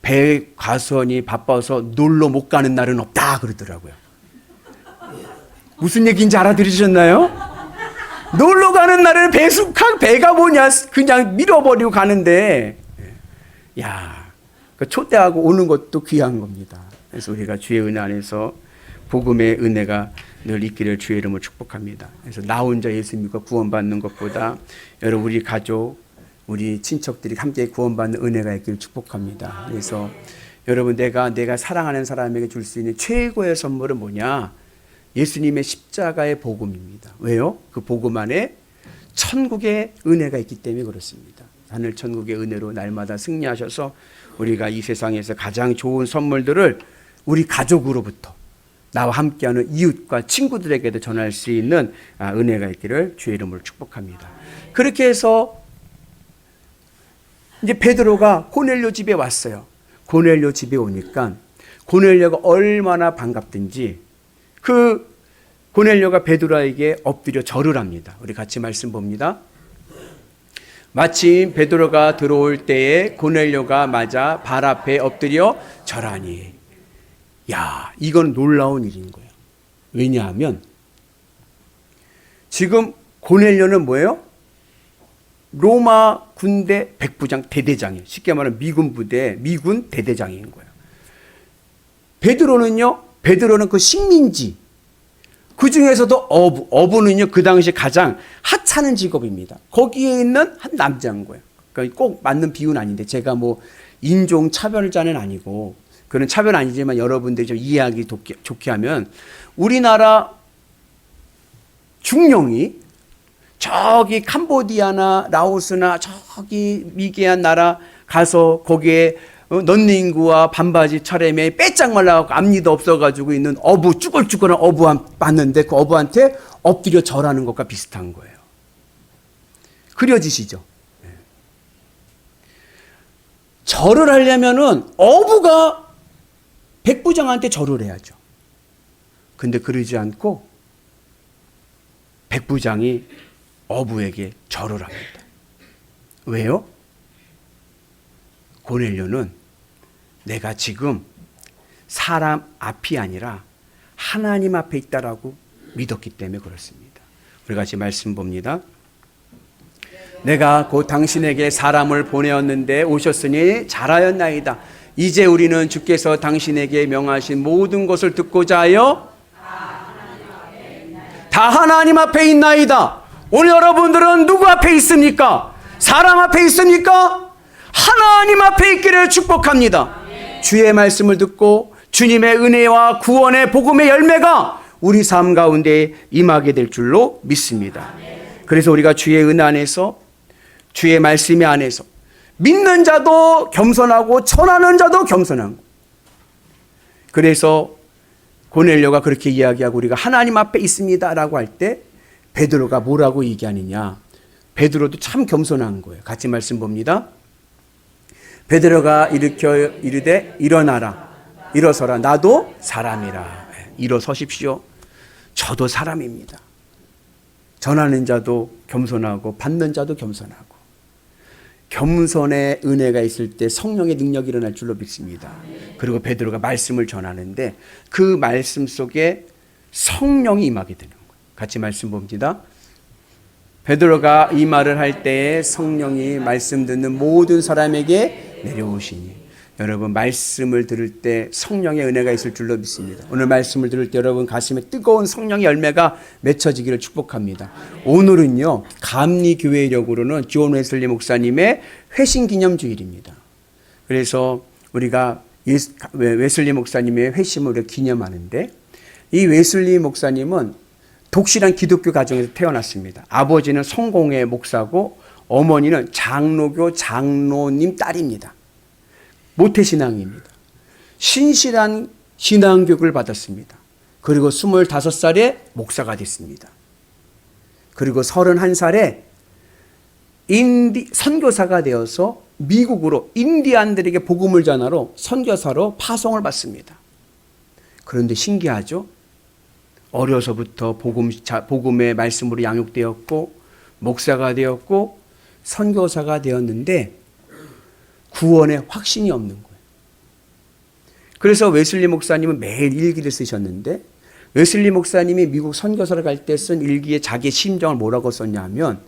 배 과수원이 바빠서 놀러 못 가는 날은 없다 그러더라고요. 무슨 얘기인지 알아들으셨나요? 놀러 가는 날은 배가 뭐냐 그냥 밀어버리고 가는데 야, 그 초대하고 오는 것도 귀한 겁니다. 그래서 우리가 주의 은혜 안에서 복음의 은혜가 늘 있기를 주의 이름으로 축복합니다. 그래서 나 혼자 예수 믿고 구원받는 것보다 여러분 우리 가족, 우리 친척들이 함께 구원받는 은혜가 있기를 축복합니다. 그래서 여러분 내가 사랑하는 사람에게 줄 수 있는 최고의 선물은 뭐냐? 예수님의 십자가의 복음입니다. 왜요? 그 복음 안에 천국의 은혜가 있기 때문에 그렇습니다. 하늘 천국의 은혜로 날마다 승리하셔서 우리가 이 세상에서 가장 좋은 선물들을 우리 가족으로부터 나와 함께하는 이웃과 친구들에게도 전할 수 있는 은혜가 있기를 주의 이름으로 축복합니다. 그렇게 해서 이제 베드로가 고넬료 집에 왔어요. 고넬료 집에 오니까 고넬료가 얼마나 반갑든지 그 고넬료가 베드로에게 엎드려 절을 합니다. 우리 같이 말씀 봅니다. 마침 베드로가 들어올 때에 고넬료가 맞아 발 앞에 엎드려 절하니. 야, 이건 놀라운 일인 거예요. 왜냐하면 지금 고넬료는 뭐예요? 로마 군대 백부장 대대장이에요. 쉽게 말하면 미군 부대 미군 대대장인 거예요. 베드로는 그 식민지, 그 중에서도 어부는요 그 당시 가장 하찮은 직업입니다. 거기에 있는 한 남자인 거예요. 그러니까 꼭 맞는 비유는 아닌데 제가 뭐 인종 차별자는 아니고 그런 차별 아니지만 여러분들이 좀 이해하기 좋게 하면 우리나라 중령이 저기 캄보디아나 라오스나 저기 미개한 나라 가서 거기에 넌닝구와 반바지 차림에 빼짝 말라갖고 앞니도 없어가지고 있는 어부 쭈글쭈글한 어부 봤는데 그 어부한테 엎드려 절하는 것과 비슷한 거예요. 그려지시죠? 절을 하려면은 어부가 백부장한테 절을 해야죠. 근데 그러지 않고 백부장이 어부에게 절을 합니다. 왜요? 고넬료는 내가 지금 사람 앞이 아니라 하나님 앞에 있다라고 믿었기 때문에 그렇습니다. 우리 같이 말씀 봅니다. 내가 곧 당신에게 사람을 보내었는데 오셨으니 잘하였나이다. 이제 우리는 주께서 당신에게 명하신 모든 것을 듣고자 하여 다 하나님 앞에 있나이다. 오늘 여러분들은 누구 앞에 있습니까? 사람 앞에 있습니까? 하나님 앞에 있기를 축복합니다. 주의 말씀을 듣고 주님의 은혜와 구원의 복음의 열매가 우리 삶 가운데 임하게 될 줄로 믿습니다. 그래서 우리가 주의 은혜 안에서 주의 말씀의 안에서 믿는 자도 겸손하고 전하는 자도 겸손하고, 그래서 고넬료가 그렇게 이야기하고 우리가 하나님 앞에 있습니다라고 할 때 베드로가 뭐라고 얘기하느냐. 베드로도 참 겸손한 거예요. 같이 말씀 봅니다. 베드로가 일으켜 이르되 일어나라, 일어서라, 나도 사람이라. 일어서십시오. 저도 사람입니다. 전하는 자도 겸손하고 받는 자도 겸손하고, 겸손의 은혜가 있을 때 성령의 능력이 일어날 줄로 믿습니다. 그리고 베드로가 말씀을 전하는데 그 말씀 속에 성령이 임하게 되는 거예요. 같이 말씀 봅니다. 베드로가 이 말을 할 때에 성령이 말씀 듣는 모든 사람에게 내려오시니. 여러분, 말씀을 들을 때 성령의 은혜가 있을 줄로 믿습니다. 오늘 말씀을 들을 때 여러분 가슴에 뜨거운 성령의 열매가 맺혀지기를 축복합니다. 오늘은요, 감리교회력으로는 존 웨슬리 목사님의 회심기념주일입니다. 그래서 우리가 웨슬리 목사님의 회심을 기념하는데, 이 웨슬리 목사님은 독실한 기독교 가정에서 태어났습니다. 아버지는 성공회 목사고 어머니는 장로교 장로님 딸입니다. 모태신앙입니다. 신실한 신앙교육을 받았습니다. 그리고 25살에 목사가 됐습니다. 그리고 31살에 선교사가 되어서 미국으로 인디안들에게 복음을 전하러 선교사로 파송을 받습니다. 그런데 신기하죠? 어려서부터 복음의 말씀으로 양육되었고 목사가 되었고 선교사가 되었는데 구원의 확신이 없는 거예요. 그래서 웨슬리 목사님은 매일 일기를 쓰셨는데 웨슬리 목사님이 미국 선교사를 갈 때 쓴 일기에 자기의 심정을 뭐라고 썼냐면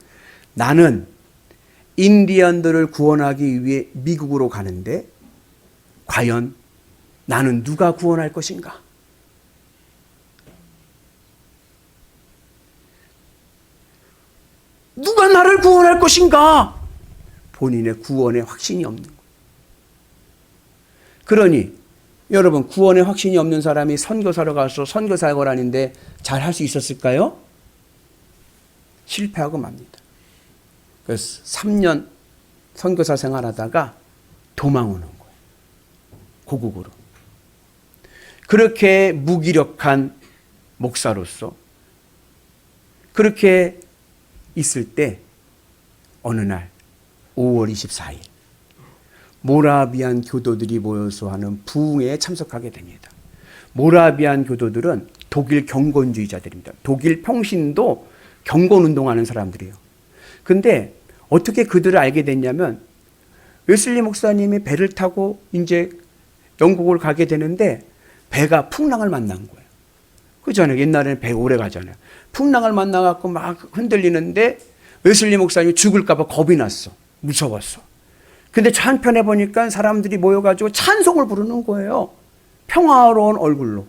나는 인디언들을 구원하기 위해 미국으로 가는데 과연 나는 누가 구원할 것인가? 누가 나를 구원할 것인가? 본인의 구원의 확신이 없는 거예요. 그러니 여러분 구원의 확신이 없는 사람이 선교사로 가서 선교사역을 하는데 잘 할 수 있었을까요? 실패하고 맙니다. 그래서 3년 선교사 생활하다가 도망 오는 거예요. 고국으로. 그렇게 무기력한 목사로서 그렇게 있을 때 어느 날 5월 24일 모라비안 교도들이 모여서 하는 부흥회에 참석하게 됩니다. 모라비안 교도들은 독일 경건주의자들입니다. 독일 평신도 경건운동하는 사람들이에요. 근데 어떻게 그들을 알게 됐냐면 웨슬리 목사님이 배를 타고 이제 영국을 가게 되는데 배가 풍랑을 만난 거예요. 그잖아요. 옛날에는 배 오래 가잖아요. 풍랑을 만나갖고 막 흔들리는데 웨슬리 목사님이 죽을까봐 겁이 났어. 무서웠어. 근데 저 한편에 보니까 사람들이 모여가지고 찬송을 부르는 거예요. 평화로운 얼굴로.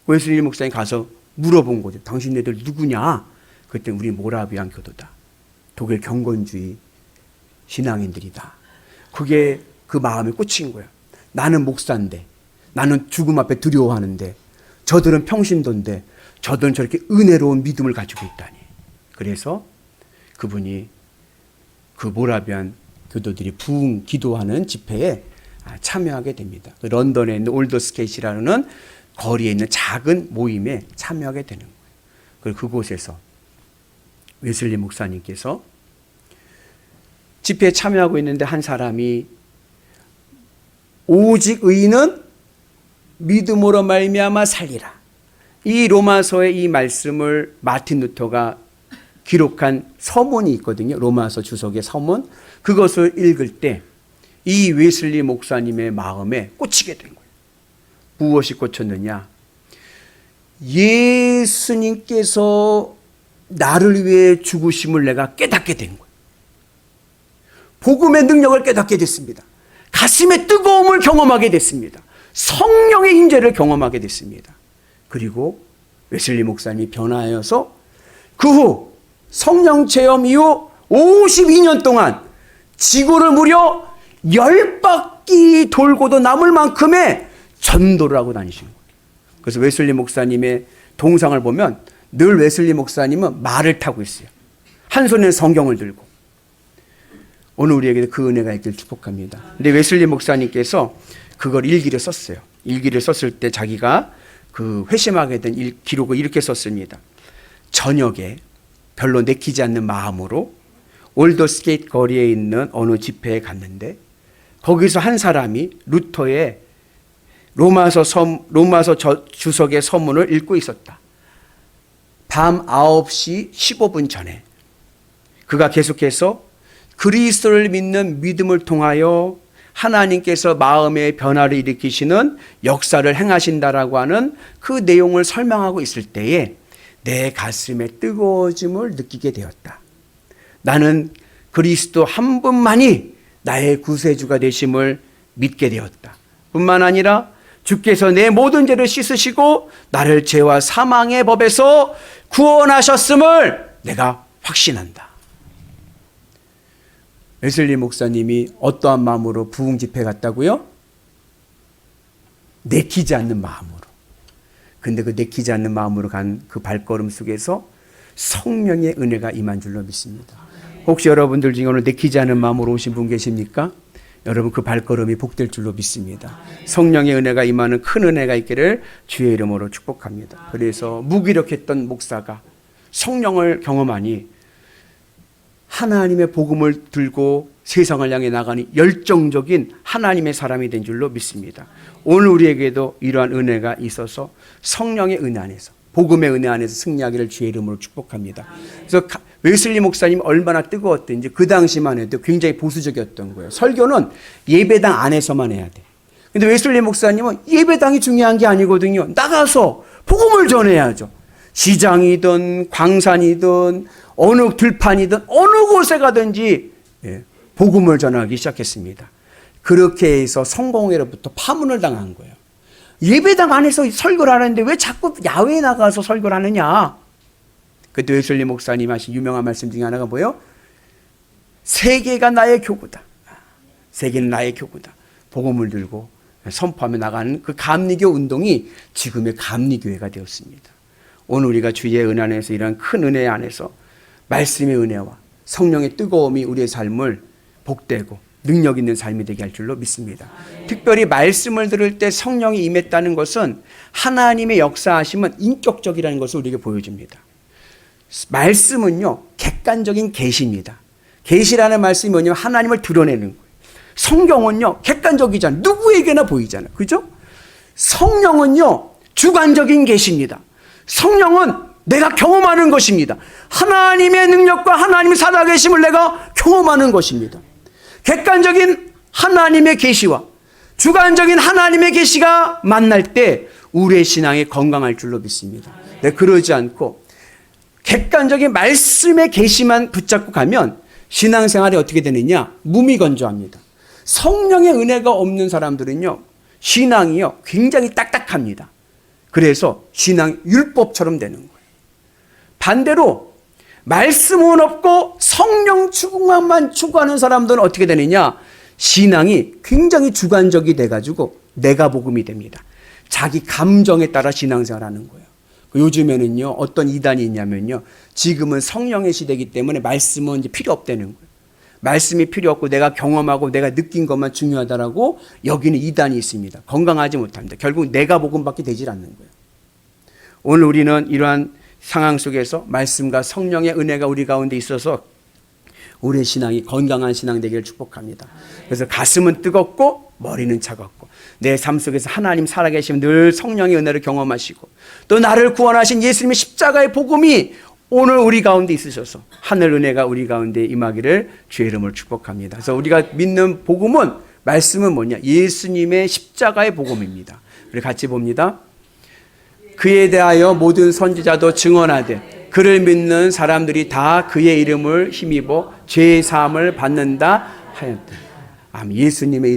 웨슬리 목사님 가서 물어본 거죠. 당신네들 누구냐? 그때 우리 모라비안 교도다. 독일 경건주의 신앙인들이다. 그게 그 마음에 꽂힌 거예요. 나는 목사인데, 나는 죽음 앞에 두려워하는데, 저들은 평신도인데, 저들은 저렇게 은혜로운 믿음을 가지고 있다니. 그래서 그분이 그 모라비안 교도들이 부흥 기도하는 집회에 참여하게 됩니다. 런던에 있는 올더스케이시라는 거리에 있는 작은 모임에 참여하게 되는 거예요. 그리고 그곳에서 웨슬리 목사님께서 집회에 참여하고 있는데 한 사람이 오직 의인은 믿음으로 말미암아 살리라. 이 로마서의 이 말씀을 마틴 루터가 기록한 서문이 있거든요. 로마서 주석의 서문. 그것을 읽을 때 이 웨슬리 목사님의 마음에 꽂히게 된 거예요. 무엇이 꽂혔느냐? 예수님께서 나를 위해 죽으심을 내가 깨닫게 된 거예요. 복음의 능력을 깨닫게 됐습니다. 가슴의 뜨거움을 경험하게 됐습니다. 성령의 임재를 경험하게 됐습니다. 그리고 웨슬리 목사님이 변화하여서 그 후 성령 체험 이후 52년 동안 지구를 무려 10바퀴 돌고도 남을 만큼의 전도를 하고 다니신 거예요. 그래서 웨슬리 목사님의 동상을 보면 늘 웨슬리 목사님은 말을 타고 있어요. 한 손에 성경을 들고. 오늘 우리에게도 그 은혜가 있길 축복합니다. 근데 웨슬리 목사님께서 그걸 일기를 썼어요. 일기를 썼을 때 자기가 그 회심하게 된 기록을 이렇게 썼습니다. 저녁에 별로 내키지 않는 마음으로 올더스게이트 거리에 있는 어느 집회에 갔는데 거기서 한 사람이 루터의 로마서 주석의 서문을 읽고 있었다. 밤 9시 15분 전에 그가 계속해서 그리스도를 믿는 믿음을 통하여 하나님께서 마음의 변화를 일으키시는 역사를 행하신다라고 하는 그 내용을 설명하고 있을 때에 내 가슴에 뜨거워짐을 느끼게 되었다. 나는 그리스도 한 분만이 나의 구세주가 되심을 믿게 되었다. 뿐만 아니라 주께서 내 모든 죄를 씻으시고 나를 죄와 사망의 법에서 구원하셨음을 내가 확신한다. 웨슬리 목사님이 어떠한 마음으로 부흥 집회 갔다고요? 내키지 않는 마음으로. 근데 그 내키지 않는 마음으로 간 그 발걸음 속에서 성령의 은혜가 임한 줄로 믿습니다. 혹시 여러분들 중에 오늘 내키지 않는 마음으로 오신 분 계십니까? 여러분 그 발걸음이 복될 줄로 믿습니다. 성령의 은혜가 임하는 큰 은혜가 있기를 주의 이름으로 축복합니다. 그래서 무기력했던 목사가 성령을 경험하니 하나님의 복음을 들고 세상을 향해 나가는 열정적인 하나님의 사람이 된 줄로 믿습니다. 오늘 우리에게도 이러한 은혜가 있어서 성령의 은혜 안에서, 복음의 은혜 안에서 승리하기를 주의 이름으로 축복합니다. 그래서 웨슬리 목사님 얼마나 뜨거웠던지 그 당시만 해도 굉장히 보수적이었던 거예요. 설교는 예배당 안에서만 해야 돼. 근데 웨슬리 목사님은 예배당이 중요한 게 아니거든요. 나가서 복음을 전해야죠. 시장이든 광산이든 어느 들판이든 어느 곳에 가든지 복음을 전하기 시작했습니다. 그렇게 해서 성공회로부터 파문을 당한 거예요. 예배당 안에서 설교를 하는데 왜 자꾸 야외에 나가서 설교를 하느냐. 그때 웨슬리 목사님 하신 유명한 말씀 중에 하나가 뭐예요? 세계가 나의 교구다. 세계는 나의 교구다. 복음을 들고 선포하며 나가는 그 감리교 운동이 지금의 감리교회가 되었습니다. 오늘 우리가 주의 은혜 안에서 이런 큰 은혜 안에서 말씀의 은혜와 성령의 뜨거움이 우리의 삶을 복되고 능력 있는 삶이 되게 할 줄로 믿습니다. 특별히 말씀을 들을 때 성령이 임했다는 것은 하나님의 역사하심은 인격적이라는 것을 우리에게 보여줍니다. 말씀은요, 객관적인 계시입니다. 계시라는 말씀이 뭐냐면 하나님을 드러내는 거예요. 성경은요, 객관적이잖아요. 누구에게나 보이잖아요. 그죠? 성령은요, 주관적인 계시입니다. 성령은 내가 경험하는 것입니다. 하나님의 능력과 하나님의 살아계심을 내가 경험하는 것입니다. 객관적인 하나님의 계시와 주관적인 하나님의 계시가 만날 때 우리의 신앙이 건강할 줄로 믿습니다. 네, 그러지 않고 객관적인 말씀의 계시만 붙잡고 가면 신앙생활이 어떻게 되느냐? 무미건조합니다. 성령의 은혜가 없는 사람들은요, 신앙이요, 굉장히 딱딱합니다. 그래서 신앙이 율법처럼 되는 거예요. 반대로 말씀은 없고 성령 충만만 추구하는 사람들은 어떻게 되느냐? 신앙이 굉장히 주관적이 돼가지고 내가 복음이 됩니다. 자기 감정에 따라 신앙생활하는 거예요. 요즘에는요, 어떤 이단이 있냐면요, 지금은 성령의 시대이기 때문에 말씀은 이제 필요 없다는 거예요. 말씀이 필요 없고 내가 경험하고 내가 느낀 것만 중요하다라고 여기는 이단이 있습니다. 건강하지 못합니다. 결국 내가 복음받게 되질 않는 거예요. 오늘 우리는 이러한 상황 속에서 말씀과 성령의 은혜가 우리 가운데 있어서 우리의 신앙이 건강한 신앙 되기를 축복합니다. 그래서 가슴은 뜨겁고 머리는 차갑고 내 삶 속에서 하나님 살아계시면 늘 성령의 은혜를 경험하시고 또 나를 구원하신 예수님의 십자가의 복음이 오늘 우리 가운데 있으셔서 하늘 은혜가 우리 가운데 임하기를 주의 이름으로 축복합니다. 그래서 우리가 믿는 복음은, 말씀은 뭐냐? 예수님의 십자가의 복음입니다. 우리 같이 봅니다. 그에 대하여 모든 선지자도 증언하되 그를 믿는 사람들이 다 그의 이름을 힘입어 죄 사함을 받는다 하였다. 아멘. 예수님의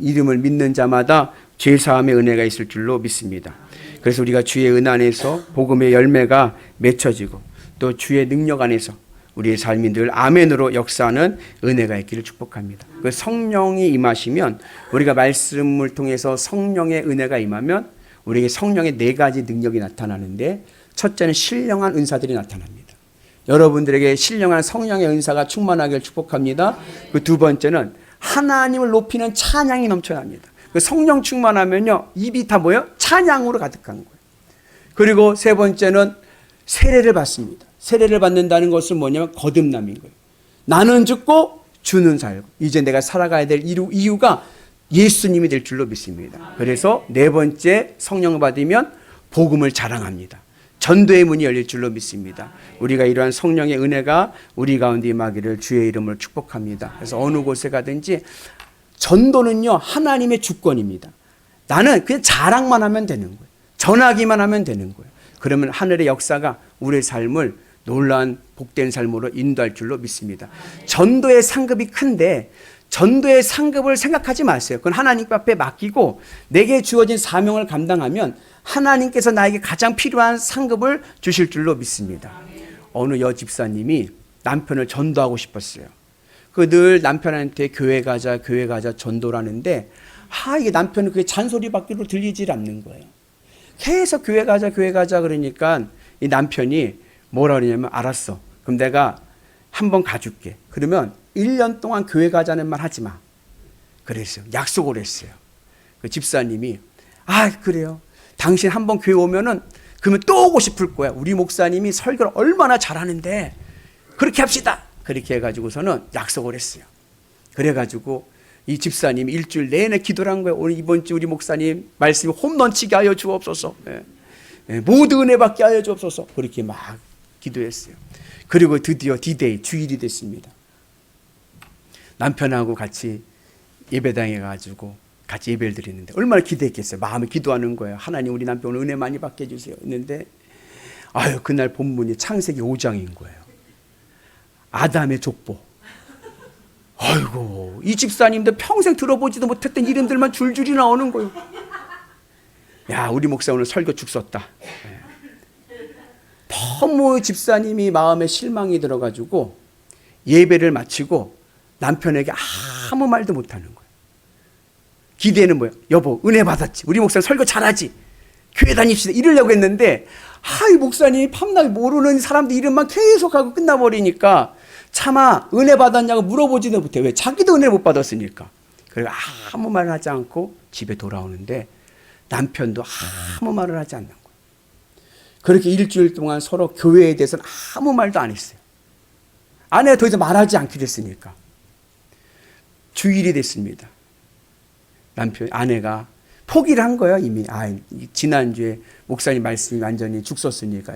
이름을 믿는 자마다 죄 사함의 은혜가 있을 줄로 믿습니다. 그래서 우리가 주의 은 안에서 복음의 열매가 맺혀지고 또 주의 능력 안에서 우리의 삶이 늘 아멘으로 역사하는 은혜가 있기를 축복합니다. 그 성령이 임하시면, 우리가 말씀을 통해서 성령의 은혜가 임하면 우리에게 성령의 4가지 능력이 나타나는데, 첫째는 신령한 은사들이 나타납니다. 여러분들에게 신령한 성령의 은사가 충만하기를 축복합니다. 그 두 번째는 하나님을 높이는 찬양이 넘쳐야 합니다. 그 성령 충만하면요, 입이 다 뭐예요? 찬양으로 가득한 거예요. 그리고 세 번째는 세례를 받습니다. 세례를 받는다는 것은 뭐냐면 거듭남인 거예요. 나는 죽고 주는 살고 이제 내가 살아가야 될 이유가 예수님이 될 줄로 믿습니다. 그래서 네 번째, 성령을 받으면 복음을 자랑합니다. 전도의 문이 열릴 줄로 믿습니다. 우리가 이러한 성령의 은혜가 우리 가운데 임하기를 주의 이름으로 축복합니다. 그래서 어느 곳에 가든지 전도는요, 하나님의 주권입니다. 나는 그냥 자랑만 하면 되는 거예요. 전하기만 하면 되는 거예요. 그러면 하늘의 역사가 우리의 삶을 놀라운 복된 삶으로 인도할 줄로 믿습니다. 전도의 상급이 큰데 전도의 상급을 생각하지 마세요. 그건 하나님 앞에 맡기고 내게 주어진 사명을 감당하면 하나님께서 나에게 가장 필요한 상급을 주실 줄로 믿습니다. 어느 여집사님이 남편을 전도하고 싶었어요. 그 늘 남편한테 교회 가자 전도라는데 이게 남편은 그게 잔소리밖으로 들리질 않는 거예요. 계속 교회 가자 그러니까 이 남편이 뭐라 그러냐면, 알았어, 그럼 내가 한번 가줄게. 그러면 1년 동안 교회 가자는 말 하지 마. 그랬어요. 약속을 했어요. 그 집사님이 그래요. 당신 한번 교회 오면은 그러면 또 오고 싶을 거야. 우리 목사님이 설교를 얼마나 잘하는데 그렇게 합시다. 그렇게 해가지고서는 약속을 했어요. 그래가지고 이 집사님이 일주일 내내 기도를 한 거예요. 오늘 이번 주 우리 목사님 말씀이 홈런치게 하여 주옵소서. 모두 은혜 받게 하여 주옵소서. 그렇게 막 기도했어요. 그리고 드디어 디데이 주일이 됐습니다. 남편하고 같이 예배당에 가지고 같이 예배를 드리는데 얼마나 기대했겠어요. 마음에 기도하는 거예요. 하나님 우리 남편 은혜 많이 받게 해주세요. 했는데 그날 본문이 창세기 5장인 거예요. 아담의 족보. 아이고 이 집사님도 평생 들어보지도 못했던 이름들만 줄줄이 나오는 거예요. 야 우리 목사 오늘 설교 죽 썼다. 너무 집사님이 마음에 실망이 들어가지고 예배를 마치고 남편에게 아무 말도 못하는 거예요. 기대는 뭐예요? 여보 은혜 받았지. 우리 목사 설교 잘하지. 교회 다닙시다. 이러려고 했는데 이 목사님이 밤낮 모르는 사람들 이름만 계속하고 끝나버리니까 차마 은혜 받았냐고 물어보지도 못해. 왜? 자기도 은혜 못 받았으니까. 그래서 아무 말을 하지 않고 집에 돌아오는데 남편도 아무 말을 하지 않는 거예요. 그렇게 일주일 동안 서로 교회에 대해서는 아무 말도 안 했어요. 아내가 더 이상 말하지 않기로 했으니까. 주일이 됐습니다. 아내가 포기를 한 거예요. 이미 지난주에 목사님 말씀이 완전히 죽 썼으니까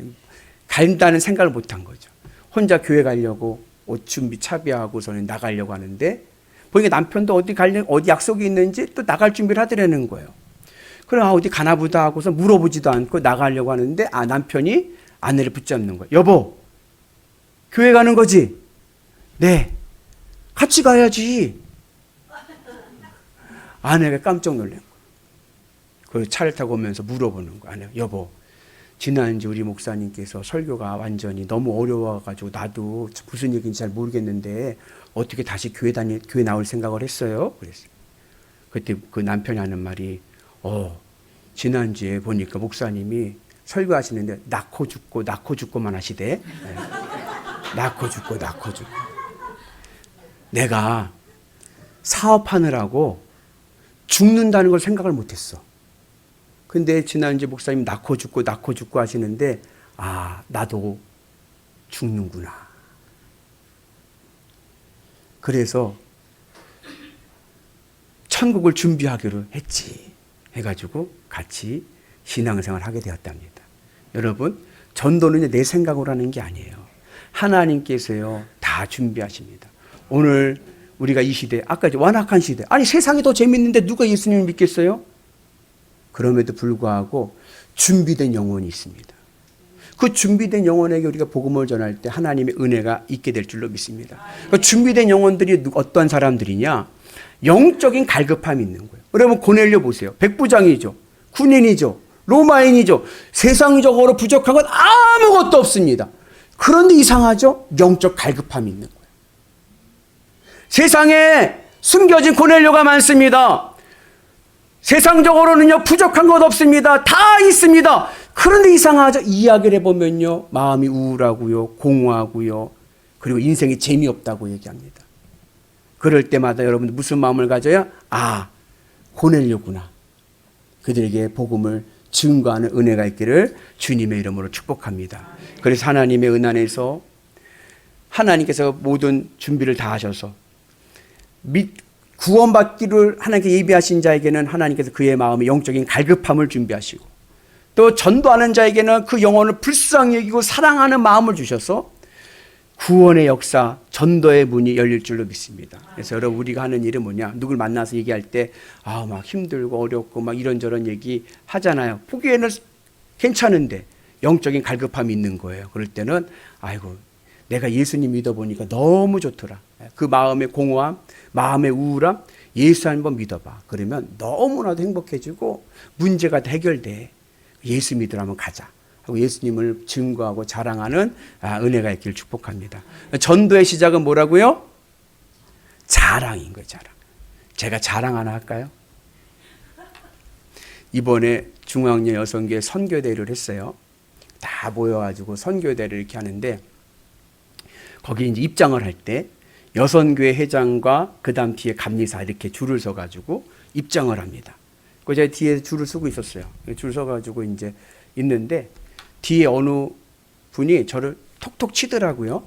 간다는 생각을 못 한 거죠. 혼자 교회 가려고 옷 준비 차비하고서는 나가려고 하는데 보니까 남편도 어디 약속이 있는지 또 나갈 준비를 하더라는 거예요. 그럼 어디 가나 보다 하고서 물어보지도 않고 나가려고 하는데 남편이 아내를 붙잡는 거예요. 여보 교회 가는 거지? 네. 같이 가야지. 아내가 깜짝 놀란 거예요. 그 차를 타고 오면서 물어보는 거예요. 아내가 여보 지난주 우리 목사님께서 설교가 완전히 너무 어려워가지고 나도 무슨 얘기인지 잘 모르겠는데 어떻게 다시 교회 나올 생각을 했어요? 그랬어요. 그때 그 남편이 하는 말이 지난주에 보니까 목사님이 설교하시는데 낳고 죽고만 하시대. 네. 낳고 죽고. 내가 사업하느라고 죽는다는 걸 생각을 못했어. 근데 지난주에 목사님 낳고 죽고 하시는데 나도 죽는구나. 그래서 천국을 준비하기로 했지. 해가지고 같이 신앙생활을 하게 되었답니다. 여러분 전도는 내 생각으로 하는 게 아니에요. 하나님께서요 다 준비하십니다. 오늘 우리가 이 시대 아까 완악한 시대 세상이 더 재밌는데 누가 예수님을 믿겠어요? 그럼에도 불구하고 준비된 영혼이 있습니다. 그 준비된 영혼에게 우리가 복음을 전할 때 하나님의 은혜가 있게 될 줄로 믿습니다. 그 준비된 영혼들이 어떤 사람들이냐? 영적인 갈급함이 있는 거예요. 여러분 고넬료 보세요. 백부장이죠. 군인이죠. 로마인이죠. 세상적으로 부족한 건 아무것도 없습니다. 그런데 이상하죠? 영적 갈급함이 있는 거예요. 세상에 숨겨진 고넬료가 많습니다. 세상적으로는요 부족한 것 없습니다. 다 있습니다. 그런데 이상하죠? 이야기를 해보면요 마음이 우울하고요 공허하고요 그리고 인생이 재미없다고 얘기합니다. 그럴 때마다 여러분 무슨 마음을 가져야 고넬료구나. 그들에게 복음을 증거하는 은혜가 있기를 주님의 이름으로 축복합니다. 그래서 하나님의 은 안에서 하나님께서 모든 준비를 다 하셔서 구원받기를 하나님께 예비하신 자에게는 하나님께서 그의 마음에 영적인 갈급함을 준비하시고 또 전도하는 자에게는 그 영혼을 불쌍히 여기고 사랑하는 마음을 주셔서 구원의 역사, 전도의 문이 열릴 줄로 믿습니다. 그래서 여러분 우리가 하는 일은 뭐냐? 누굴 만나서 얘기할 때 막 힘들고 어렵고 막 이런저런 얘기 하잖아요. 보기에는 괜찮은데 영적인 갈급함이 있는 거예요. 그럴 때는 내가 예수님 믿어보니까 너무 좋더라. 그 마음의 공허함, 마음의 우울함 예수 한번 믿어봐. 그러면 너무나도 행복해지고 문제가 다 해결돼. 예수 믿으러 한번 가자 하고 예수님을 증거하고 자랑하는 은혜가 있기를 축복합니다. 전도의 시작은 뭐라고요? 자랑인 거예요. 자랑. 제가 자랑 하나 할까요? 이번에 중앙여 여성교회 선교대회를 했어요. 다 모여가지고 선교대회를 이렇게 하는데 거기 이제 입장을 할 때 여선교회 회장과 그 다음 뒤에 감리사 이렇게 줄을 서가지고 입장을 합니다. 그 제가 뒤에 줄을 서고 있었어요. 줄 서가지고 이제 있는데 뒤에 어느 분이 저를 톡톡 치더라고요.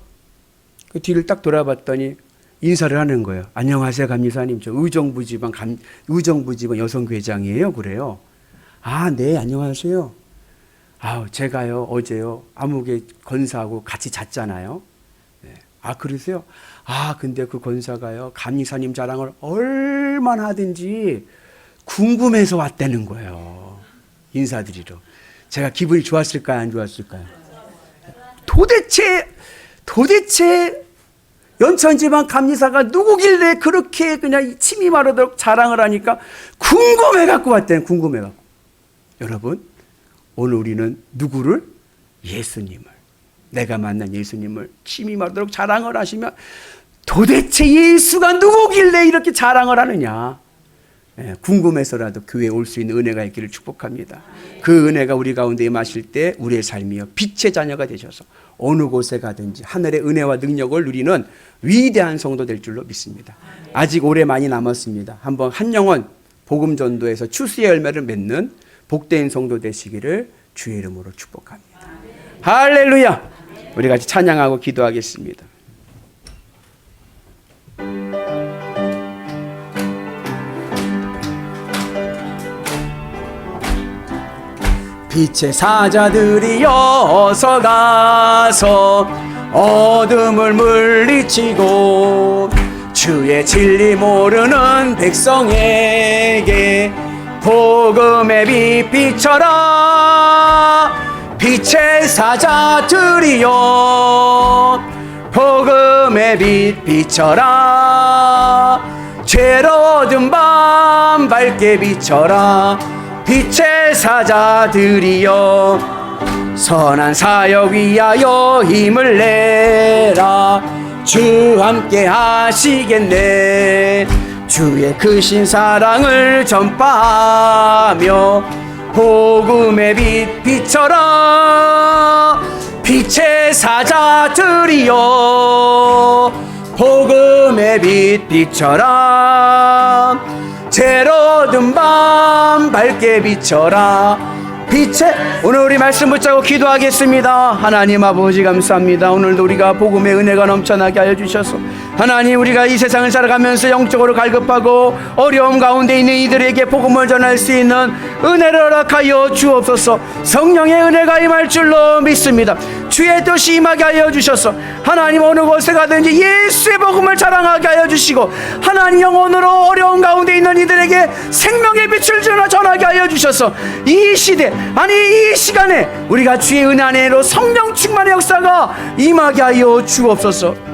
그 뒤를 딱 돌아봤더니 인사를 하는 거예요. 안녕하세요, 감리사님. 저 의정부지방 여성회장이에요. 그래요. 아, 네, 안녕하세요. 아, 제가요, 어제요, 암흑의 권사하고 같이 잤잖아요. 네. 아, 그러세요? 아, 근데 그 권사가요, 감리사님 자랑을 얼마나 하든지 궁금해서 왔다는 거예요. 인사드리러. 제가 기분이 좋았을까요, 안 좋았을까요? 도대체 연천지방 감리사가 누구길래 그렇게 그냥 침이 마르도록 자랑을 하니까 궁금해갖고 왔대요. 궁금해갖고. 여러분, 오늘 우리는 누구를? 예수님을, 내가 만난 예수님을 침이 마르도록 자랑을 하시면 도대체 예수가 누구길래 이렇게 자랑을 하느냐. 궁금해서라도 교회에 올 수 있는 은혜가 있기를 축복합니다. 그 은혜가 우리 가운데 임하실 때 우리의 삶이요 빛의 자녀가 되셔서 어느 곳에 가든지 하늘의 은혜와 능력을 누리는 위대한 성도 될 줄로 믿습니다. 아직 오래 많이 남았습니다. 한번 한 영혼 복음 전도에서 추수의 열매를 맺는 복된 성도 되시기를 주의 이름으로 축복합니다. 할렐루야! 우리 같이 찬양하고 기도하겠습니다. 빛의 사자들이 어서 가서 어둠을 물리치고 주의 진리 모르는 백성에게 복음의 빛 비춰라. 빛의 사자들이여 복음의 빛 비춰라. 죄로든 밤 밝게 비춰라. 빛의 사자들이여 선한 사역 위하여 힘을 내라. 주 함께 하시겠네. 주의 크신 사랑을 전파하며 복음의 빛 비춰라. 빛의 사자들이여 복음의 빛 비춰라. 죄로든 밤 밝게 비춰라. 빛의 오늘 우리 말씀 붙잡고 기도하겠습니다. 하나님 아버지 감사합니다. 오늘도 우리가 복음의 은혜가 넘쳐나게 하여 주셔서 하나님, 우리가 이 세상을 살아가면서 영적으로 갈급하고 어려움 가운데 있는 이들에게 복음을 전할 수 있는 은혜를 허락하여 주옵소서. 성령의 은혜가 임할 줄로 믿습니다. 주의 뜻이 임하게 하여 주셔서 하나님, 어느 곳에 가든지 예수의 복음을 자랑하게 하여 주시고 하나님, 영혼으로 어려움 가운데 있는 이들에게 생명의 빛을 전하게 하여 주셔서 이 시대, 아니 이 시간에 우리가 주의 은혜 안에로 성령 충만의 역사가 임하게 하여 주옵소서.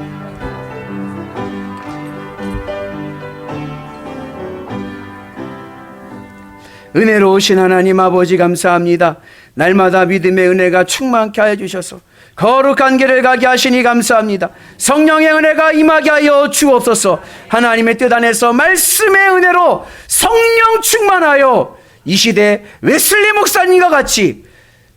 은혜로우신 하나님 아버지 감사합니다. 날마다 믿음의 은혜가 충만케 하여 주셔서 거룩한 길을 가게 하시니 감사합니다. 성령의 은혜가 임하게 하여 주옵소서. 하나님의 뜻 안에서 말씀의 은혜로 성령 충만하여 이 시대 웨슬리 목사님과 같이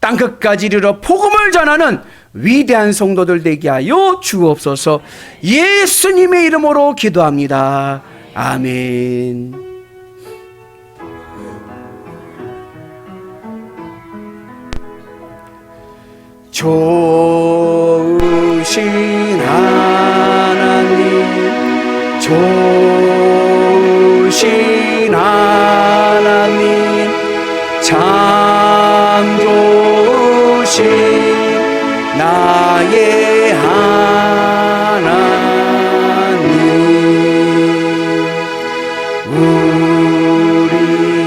땅끝까지 이르러 복음을 전하는 위대한 성도들 되게 하여 주옵소서. 예수님의 이름으로 기도합니다. 아멘. 좋으신 하나님, 좋으신 하나님, 참 좋으신 나의 하나님,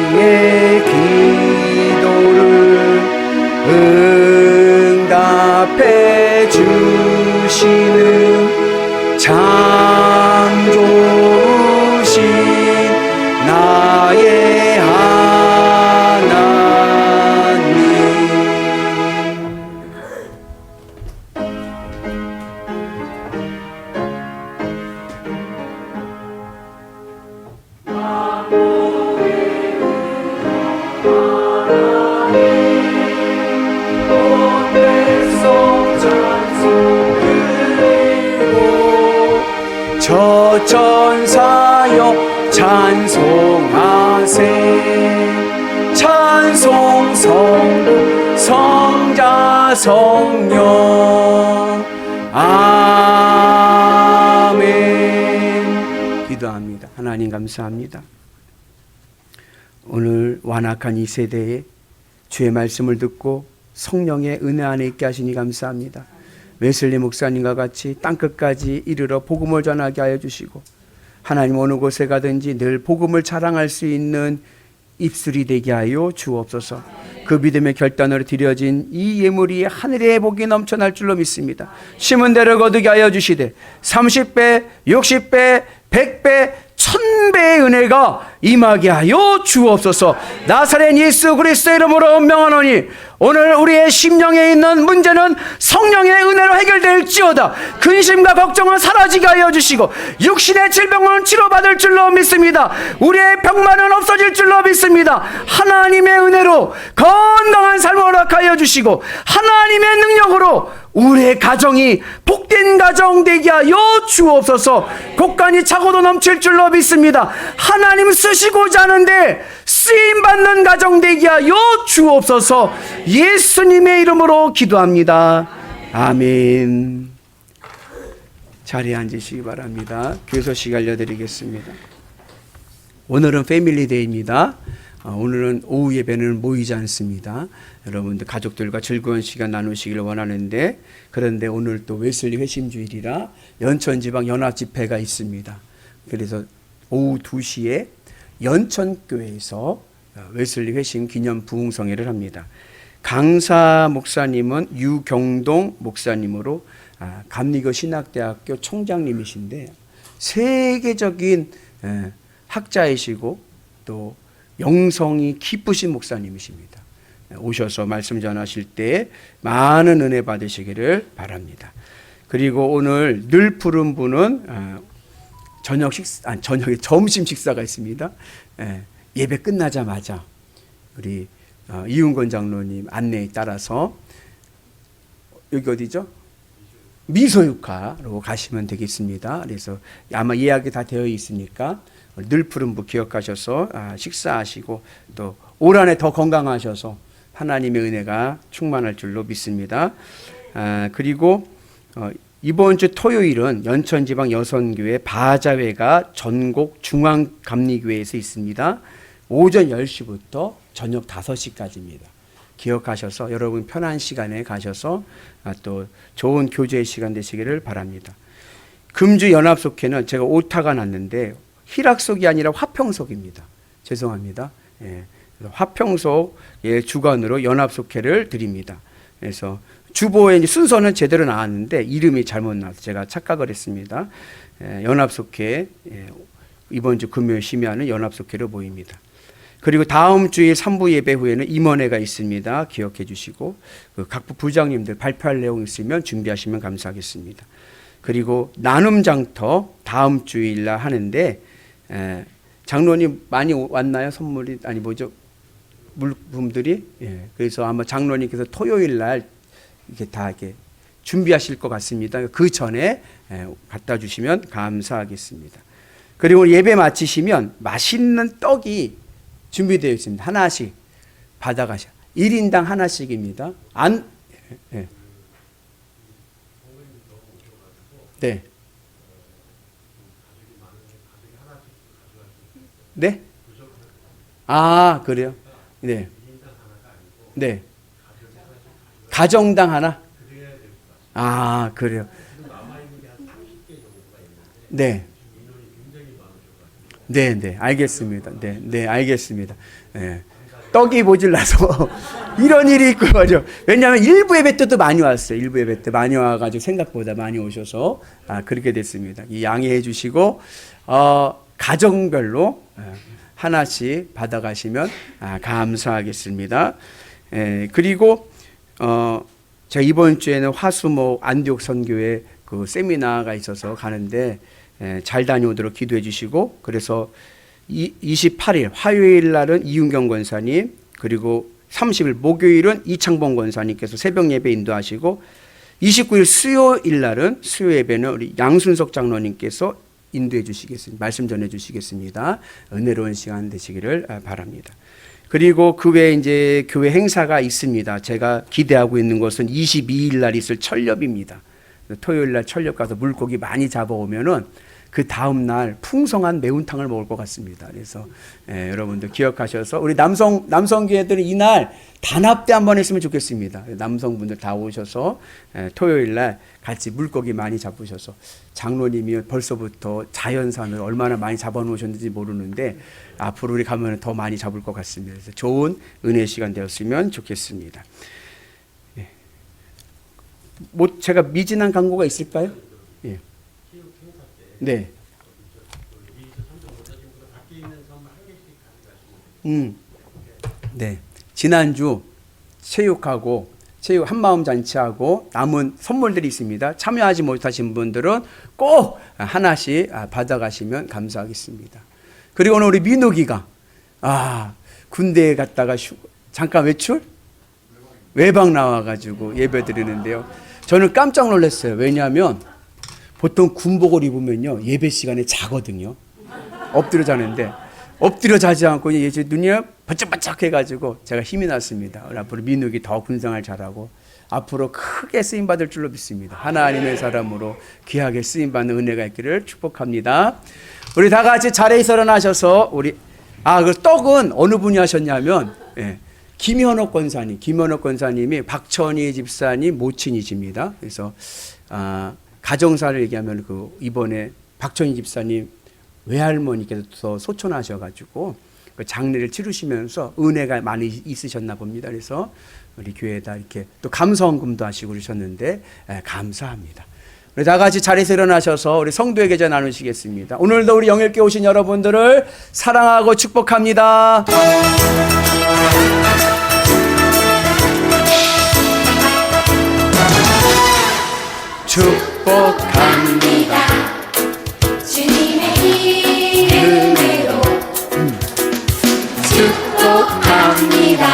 우리의 기도를 응답해 주시는 참 좋으신 나의 하나님. 저 천사여 찬송하세. 찬송 성부 성자 성령. 하나님 감사합니다. 오늘 완악한 이 세대에 주의 말씀을 듣고 성령의 은혜 안에 있게 하시니 감사합니다. 웨슬리 목사님과 같이 땅끝까지 이르러 복음을 전하게 하여 주시고 하나님 어느 곳에 가든지 늘 복음을 자랑할 수 있는 입술이 되게 하여 주옵소서. 그 믿음의 결단으로 드려진 이 예물이 하늘의 복이 넘쳐날 줄로 믿습니다. 심은 대로 거두게 하여 주시되 30배, 60배, 100배, 1000배의 은혜가 임하게 하여 주옵소서. 나사렛 예수 그리스도의 이름으로 명하노니 오늘 우리의 심령에 있는 문제는 성령의 은혜로 해결될지어다. 근심과 걱정은 사라지게 하여 주시고 육신의 질병은 치료받을 줄로 믿습니다. 우리의 병만은 없어질 줄로 믿습니다. 하나님의 은혜로 건강한 삶을 허락하여 주시고 하나님의 능력으로 우리의 가정이 복된 가정 되게 하여 주옵소서. 곳간이 차고도 넘칠 줄로 믿습니다. 하나님 쓰시고자 하는데 쓰임받는 가정 되게 하여 주옵소서. 예수님의 이름으로 기도합니다. 아멘. 자리에 앉으시기 바랍니다. 교소식 알려드리겠습니다. 오늘은 패밀리데이입니다. 오늘은 오후 예배는 모이지 않습니다. 여러분들 가족들과 즐거운 시간 나누시기를 원하는데, 그런데 오늘 또 웨슬리 회심주일이라 연천지방 연합집회가 있습니다. 그래서 오후 2시에 연천교회에서 웨슬리 회심 기념 부흥성회를 합니다. 강사 목사님은 유경동 목사님으로 감리교 신학대학교 총장님이신데 세계적인 학자이시고 또 영성이 깊으신 목사님이십니다. 오셔서 말씀 전하실 때 많은 은혜 받으시기를 바랍니다. 그리고 오늘 늘 푸른 분은 점심 식사가 있습니다. 예배 끝나자마자 우리 이윤건 장로님 안내에 따라서 여기 어디죠? 미소육화로 가시면 되겠습니다. 그래서 아마 예약이 다 되어 있으니까 늘 푸른 분 기억하셔서 식사하시고 또 올 한해 더 건강하셔서 하나님의 은혜가 충만할 줄로 믿습니다. 그리고 이번 주 토요일은 연천지방 여선교회 바자회가 전국 중앙감리교회에서 있습니다. 오전 10시부터 저녁 5시까지입니다. 기억하셔서 여러분 편한 시간에 가셔서 또 좋은 교제의 시간 되시기를 바랍니다. 금주 연합속회는 제가 오타가 났는데 희락속이 아니라 화평속입니다. 죄송합니다. 화평속의 주관으로 연합속회를 드립니다. 그래서 주보의 순서는 제대로 나왔는데 이름이 잘못 나와서 제가 착각을 했습니다. 연합속회 이번 주 금요일 심야는 연합속회로 모입니다. 그리고 다음 주일 3부 예배 후에는 임원회가 있습니다. 기억해 주시고 각부 부장님들 발표할 내용 있으면 준비하시면 감사하겠습니다. 그리고 나눔장터 다음 주일날 하는데 장로님 많이 왔나요? 선물이 아니 뭐죠? 물품들이 그래서 아마 장로님께서 토요일날 이렇게 다 이렇게 준비하실 것 같습니다. 그 전에 갖다 주시면 감사하겠습니다. 그리고 예배 마치시면 맛있는 떡이 준비되어 있습니다. 하나씩 받아가셔. 1인당 하나씩입니다. 네. 네? 아, 그래요? 네. 네. 가정당 하나? 아, 그래요. 네. 네, 알겠습니다. 네, 알겠습니다. 네. 떡이 모질라서 이런 일이 있고 말이죠. 왜냐하면 일부 예배 때도 많이 왔어요. 일부 예배 때 많이 와가지고 생각보다 많이 오셔서 그렇게 됐습니다. 이 양해해 주시고 가정별로 하나씩 받아가시면 감사하겠습니다. 그리고 제가 이번 주에는 화수목 안디옥 선교회 그 세미나가 있어서 가는데 잘 다녀오도록 기도해 주시고, 그래서 28일 화요일 날은 이윤경 권사님, 그리고 30일 목요일은 이창봉 권사님께서 새벽 예배 인도하시고, 29일 수요일 날은 수요 예배는 우리 양순석 장로님께서 인도해 주시겠습니다. 말씀 전해 주시겠습니다. 은혜로운 시간 되시기를 바랍니다. 그리고 그 외에 이제 교회 행사가 있습니다. 제가 기대하고 있는 것은 22일 날 있을 철렵입니다. 토요일 날 철렵 가서 물고기 많이 잡아오면은 그 다음 날 풍성한 매운탕을 먹을 것 같습니다. 그래서 여러분들 기억하셔서 우리 남성교회들은 이날 단합대 한번 했으면 좋겠습니다. 남성분들 다 오셔서 토요일 날 같이 물고기 많이 잡으셔서 장로님이 벌써부터 자연산을 얼마나 많이 잡아놓으셨는지 모르는데 앞으로 우리 가면 더 많이 잡을 것 같습니다. 그래서 좋은 은혜 시간 되었으면 좋겠습니다. 뭐 제가 미진한 광고가 있을까요? 예. 네. 네. 지난주 체육 한마음 잔치하고 남은 선물들이 있습니다. 참여하지 못하신 분들은 꼭 하나씩 받아가시면 감사하겠습니다. 그리고 오늘 우리 민욱이가 군대에 갔다가 잠깐 외박 나와가지고 예배 드리는데요. 저는 깜짝 놀랐어요. 왜냐하면 보통 군복을 입으면요 예배 시간에 자거든요. 엎드려 자는데 엎드려 자지 않고 이제 눈이 번쩍번쩍 해가지고 제가 힘이 났습니다. 앞으로 민욱이 더 군생활 잘하고 앞으로 크게 쓰임받을 줄로 믿습니다. 하나님의 사람으로 귀하게 쓰임받는 은혜가 있기를 축복합니다. 우리 다 같이 자리에서 일어나셔서 그 떡은 어느 분이 하셨냐면 김현옥 권사님이 박천희 집사님 모친이십니다. 그래서 가정사를 얘기하면 이번에 박천희 집사님 외할머니께서 소천하셔가지고 그 장례를 치르시면서 은혜가 많이 있으셨나 봅니다. 그래서 우리 교회에다 이렇게 또 감사헌금도 하시고 그러셨는데 감사합니다. 우리 다 같이 자리에서 일어나셔서 우리 성도의 계좌 나누시겠습니다. 오늘도 우리 영일교회 오신 여러분들을 사랑하고 축복합니다. 축복합니다. 주님의 이름으로 축복합니다.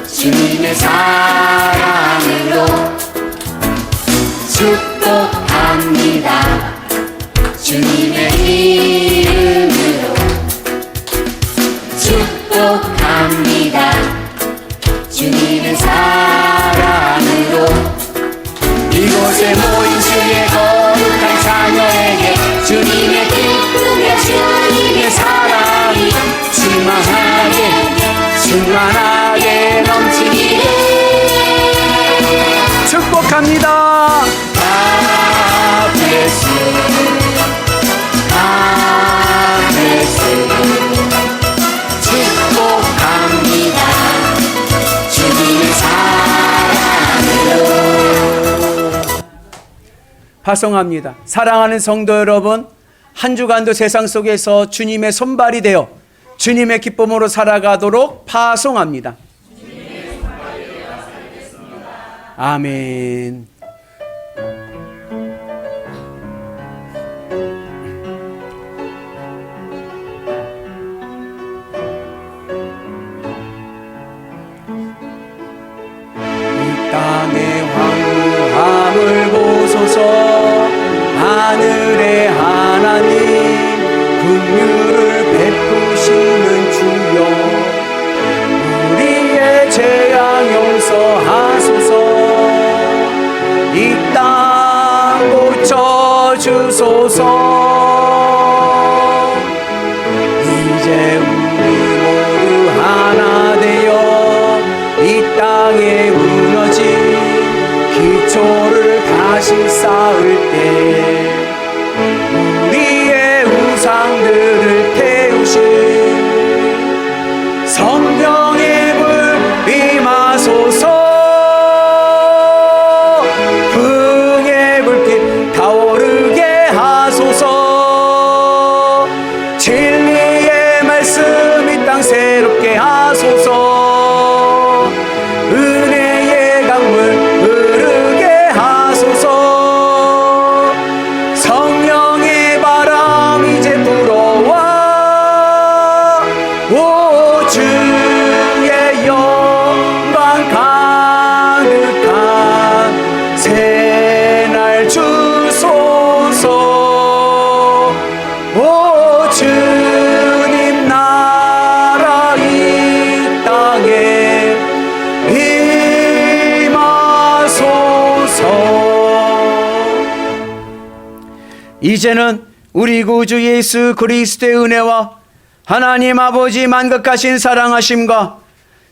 주님의 사랑으로 축복합니다. 주님의 이름으로 축복합니다. 주님의 사랑으로 이곳에 모인 주의 거룩한 자녀에게 주님의 기쁨과 주님의 사랑이 충만하게 넘치기를 축복합니다. 축복합니다. 주님의 사랑으로 파송합니다. 사랑하는 성도 여러분, 한 주간도 세상 속에서 주님의 손발이 되어 주님의 기쁨으로 살아가도록 파송합니다. 아멘. 이 땅의 황무함을 보소서. 하늘의 하나님 긍휼을 베푸시는 주여, 우리의 재앙 용서하소서. 이 땅 고쳐주소서. 이제 우리 모두 하나 되어 이 땅에 무너진 기초를 다시 쌓을 때 우리의 우상들을 태우신 성령의 불 임하소서. 흥의 불빛 타오르게 하소서. 진리의 말씀 이 땅 새롭게 하소서. 은혜의 강물 흐르게 하소서. 성령의 바람 이제 불어와. 오 주의 영광 가득한 새날 주소서. 오 주님 나라 이 땅에 임하소서. 이제는 우리 구주 예수 그리스도의 은혜와 하나님 아버지 만극하신 사랑하심과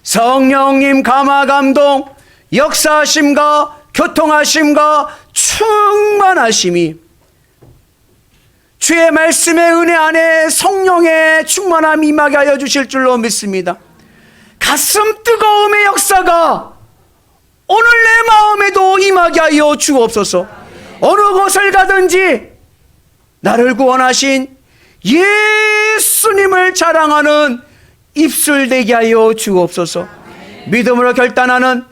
성령님 감화 감동 역사하심과 교통하심과 충만하심이 주의 말씀의 은혜 안에 성령의 충만함이 임하게 하여 주실 줄로 믿습니다. 가슴 뜨거움의 역사가 오늘 내 마음에도 임하게 하여 주옵소서. 어느 곳을 가든지 나를 구원하신 예수님을 자랑하는 입술 되게 하여 주옵소서. 믿음으로 결단하는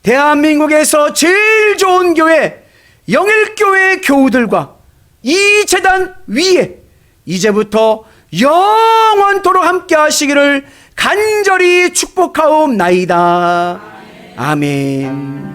대한민국에서 제일 좋은 교회 영일교회 교우들과 이 재단 위에 이제부터 영원토록 함께 하시기를 간절히 축복하옵나이다. 아멘.